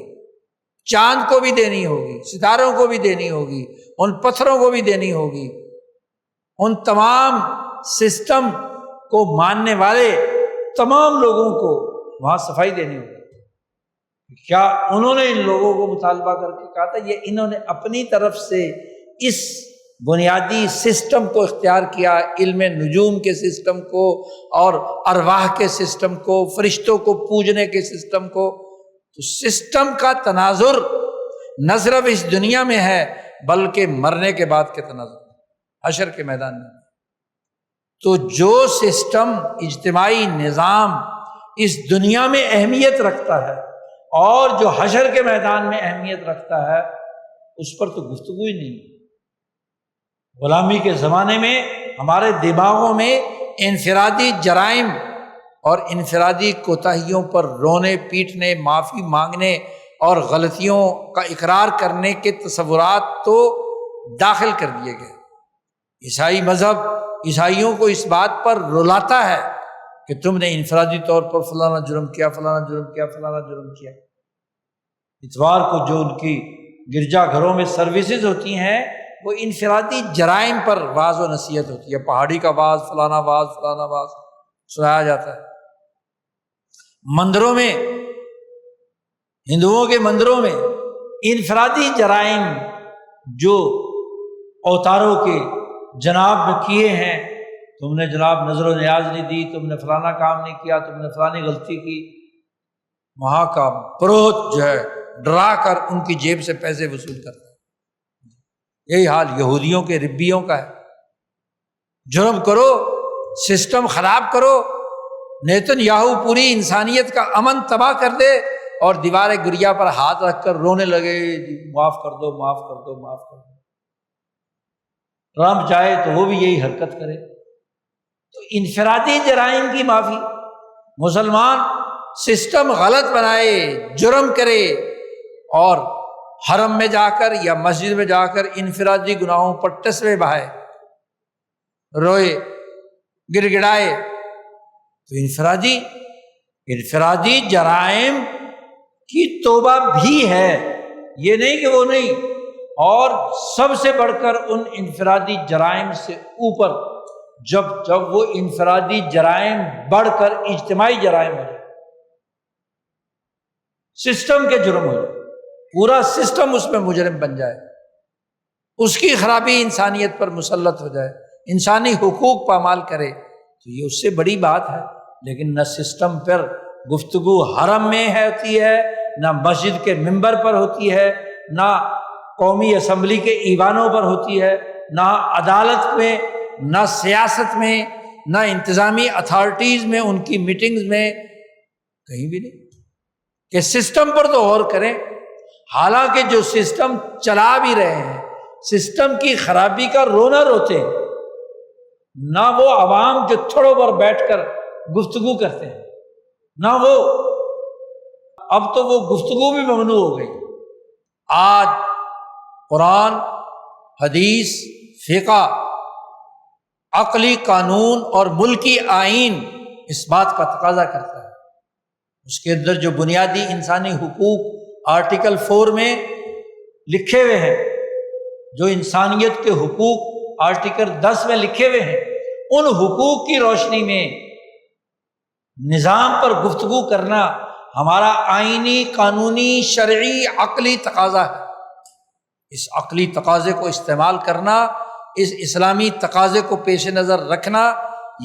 چاند کو بھی دینی ہوگی، ستاروں کو بھی دینی ہوگی، ان پتھروں کو بھی دینی ہوگی، ان تمام سسٹم کو ماننے والے تمام لوگوں کو وہاں صفائی دینی ہوگی۔ کیا انہوں نے ان لوگوں کو مطالبہ کر کے کہا تھا، یہ انہوں نے اپنی طرف سے اس بنیادی سسٹم کو اختیار کیا، علم نجوم کے سسٹم کو، اور ارواح کے سسٹم کو، فرشتوں کو پوجنے کے سسٹم کو۔ تو سسٹم کا تناظر نہ صرف اس دنیا میں ہے بلکہ مرنے کے بعد کے تناظر، حشر کے میدان میں۔ تو جو سسٹم، اجتماعی نظام اس دنیا میں اہمیت رکھتا ہے اور جو حشر کے میدان میں اہمیت رکھتا ہے، اس پر تو گفتگو ہی نہیں۔ غلامی کے زمانے میں ہمارے دماغوں میں انفرادی جرائم اور انفرادی کوتاہیوں پر رونے پیٹنے، معافی مانگنے اور غلطیوں کا اقرار کرنے کے تصورات تو داخل کر دیے گئے۔ عیسائی مذہب عیسائیوں کو اس بات پر رلاتا ہے کہ تم نے انفرادی طور پر فلانا جرم کیا، فلانا جرم کیا، فلانا جرم کیا۔ اتوار کو جو ان کی گرجا گھروں میں سروسز ہوتی ہیں، وہ انفرادی جرائم پر واعظ و نصیحت ہوتی ہے، پہاڑی کا واعظ، فلانا واعظ، فلانا واعظ سنایا جاتا ہے۔ مندروں میں، ہندوؤں کے مندروں میں انفرادی جرائم جو اوتاروں کے جناب میں کیے ہیں، تم نے جناب نظر و نیاز نہیں دی، تم نے فلانا کام نہیں کیا، تم نے فلانی غلطی کی، وہاں کا پروہت جو ہے ڈرا کر ان کی جیب سے پیسے وصول کرتا ہے۔ یہی حال یہودیوں کے ربیوں کا ہے، جرم کرو، سسٹم خراب کرو، نیتن یاہو پوری انسانیت کا امن تباہ کر دے اور دیوار گریا پر ہاتھ رکھ کر رونے لگے، معاف کر دو، معاف کر دو، معاف کر دو۔ ٹرمپ چاہے تو وہ بھی یہی حرکت کرے۔ تو انفرادی جرائم کی معافی، مسلمان سسٹم غلط بنائے، جرم کرے اور حرم میں جا کر یا مسجد میں جا کر انفرادی گناہوں پر ٹسوے بہائے، روئے، گڑ گڑائے، تو انفرادی جرائم کی توبہ بھی ہے، یہ نہیں کہ وہ نہیں۔ اور سب سے بڑھ کر ان انفرادی جرائم سے اوپر جب وہ انفرادی جرائم بڑھ کر اجتماعی جرائم ہو جائے، سسٹم کے جرم ہو جائے، پورا سسٹم اس میں مجرم بن جائے، اس کی خرابی انسانیت پر مسلط ہو جائے، انسانی حقوق پامال کرے، تو یہ اس سے بڑی بات ہے۔ لیکن نہ سسٹم پر گفتگو حرم میں ہوتی ہے، نہ مسجد کے ممبر پر ہوتی ہے، نہ قومی اسمبلی کے ایوانوں پر ہوتی ہے، نہ عدالت میں، نہ سیاست میں، نہ انتظامی اتھارٹیز میں، ان کی میٹنگز میں، کہیں بھی نہیں کہ سسٹم پر تو غور کریں۔ حالانکہ جو سسٹم چلا بھی رہے ہیں، سسٹم کی خرابی کا رونا روتے ہیں، نہ وہ عوام جو تھڑوں پر بیٹھ کر گفتگو کرتے ہیں، نہ وہ، اب تو وہ گفتگو بھی ممنوع ہو گئی۔ آج قرآن، حدیث، فقہ، عقلی قانون اور ملکی آئین اس بات کا تقاضا کرتا ہے۔ اس کے اندر جو بنیادی انسانی حقوق آرٹیکل 4 میں لکھے ہوئے ہیں، جو انسانیت کے حقوق آرٹیکل 10 میں لکھے ہوئے ہیں، ان حقوق کی روشنی میں نظام پر گفتگو کرنا ہمارا آئینی، قانونی، شرعی، عقلی تقاضا ہے۔ اس عقلی تقاضے کو استعمال کرنا، اس اسلامی تقاضے کو پیش نظر رکھنا،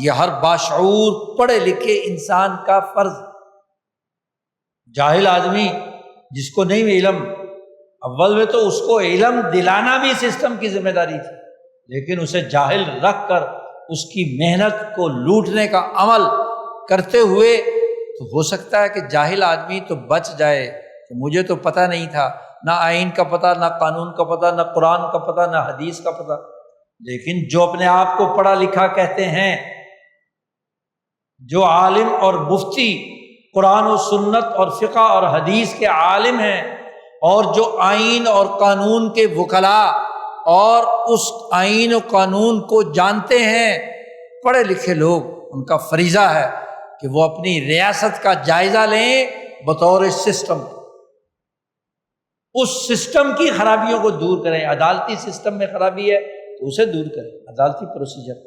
یہ ہر باشعور پڑھے لکھے انسان کا فرض۔ جاہل آدمی جس کو نہیں علم، اول میں تو اس کو علم دلانا بھی سسٹم کی ذمہ داری تھی، لیکن اسے جاہل رکھ کر اس کی محنت کو لوٹنے کا عمل کرتے ہوئے تو ہو سکتا ہے کہ جاہل آدمی تو بچ جائے کہ مجھے تو پتہ نہیں تھا، نہ آئین کا پتہ، نہ قانون کا پتہ، نہ قرآن کا پتہ، نہ حدیث کا پتہ۔ لیکن جو اپنے آپ کو پڑھا لکھا کہتے ہیں، جو عالم اور مفتی قرآن و سنت اور فقہ اور حدیث کے عالم ہیں، اور جو آئین اور قانون کے وکلاء اور اس آئین و قانون کو جانتے ہیں، پڑھے لکھے لوگ، ان کا فریضہ ہے کہ وہ اپنی ریاست کا جائزہ لیں بطور سسٹم، اس سسٹم کی خرابیوں کو دور کریں۔ عدالتی سسٹم میں خرابی ہے تو اسے دور کریں، عدالتی پروسیجر۔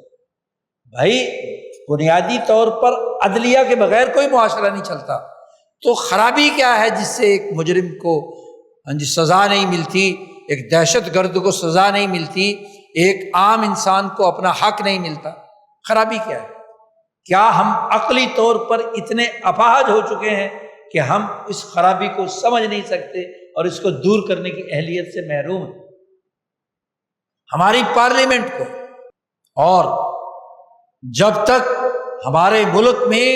بھائی بنیادی طور پر عدلیہ کے بغیر کوئی معاشرہ نہیں چلتا، تو خرابی کیا ہے جس سے ایک مجرم کو سزا نہیں ملتی، ایک دہشت گرد کو سزا نہیں ملتی، ایک عام انسان کو اپنا حق نہیں ملتا؟ خرابی کیا ہے؟ کیا ہم عقلی طور پر اتنے اپاہج ہو چکے ہیں کہ ہم اس خرابی کو سمجھ نہیں سکتے اور اس کو دور کرنے کی اہلیت سے محروم ہیں؟ ہماری پارلیمنٹ کو، اور جب تک ہمارے ملک میں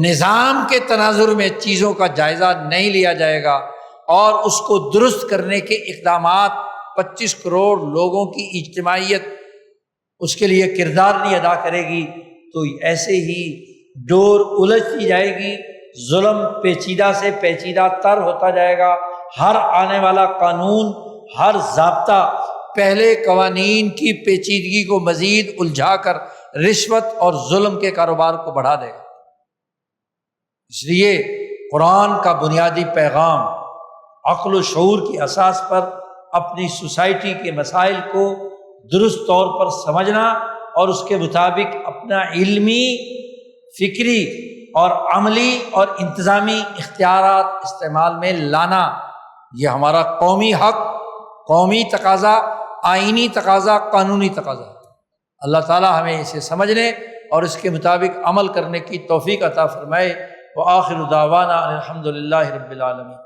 نظام کے تناظر میں چیزوں کا جائزہ نہیں لیا جائے گا اور اس کو درست کرنے کے اقدامات 25 کروڑ لوگوں کی اجتماعیت اس کے لیے کردار نہیں ادا کرے گی، تو ایسے ہی ڈور الجھتی جائے گی، ظلم پیچیدہ سے پیچیدہ تر ہوتا جائے گا۔ ہر آنے والا قانون، ہر ضابطہ پہلے قوانین کی پیچیدگی کو مزید الجھا کر رشوت اور ظلم کے کاروبار کو بڑھا دے گا۔ اس لیے قرآن کا بنیادی پیغام عقل و شعور کی اساس پر اپنی سوسائٹی کے مسائل کو درست طور پر سمجھنا اور اس کے مطابق اپنا علمی، فکری اور عملی اور انتظامی اختیارات استعمال میں لانا، یہ ہمارا قومی حق، قومی تقاضا، آئینی تقاضا، قانونی تقاضا۔ اللہ تعالیٰ ہمیں اسے سمجھنے اور اس کے مطابق عمل کرنے کی توفیق عطا فرمائے۔ وآخر دعوانا الحمد للہ رب العالمین۔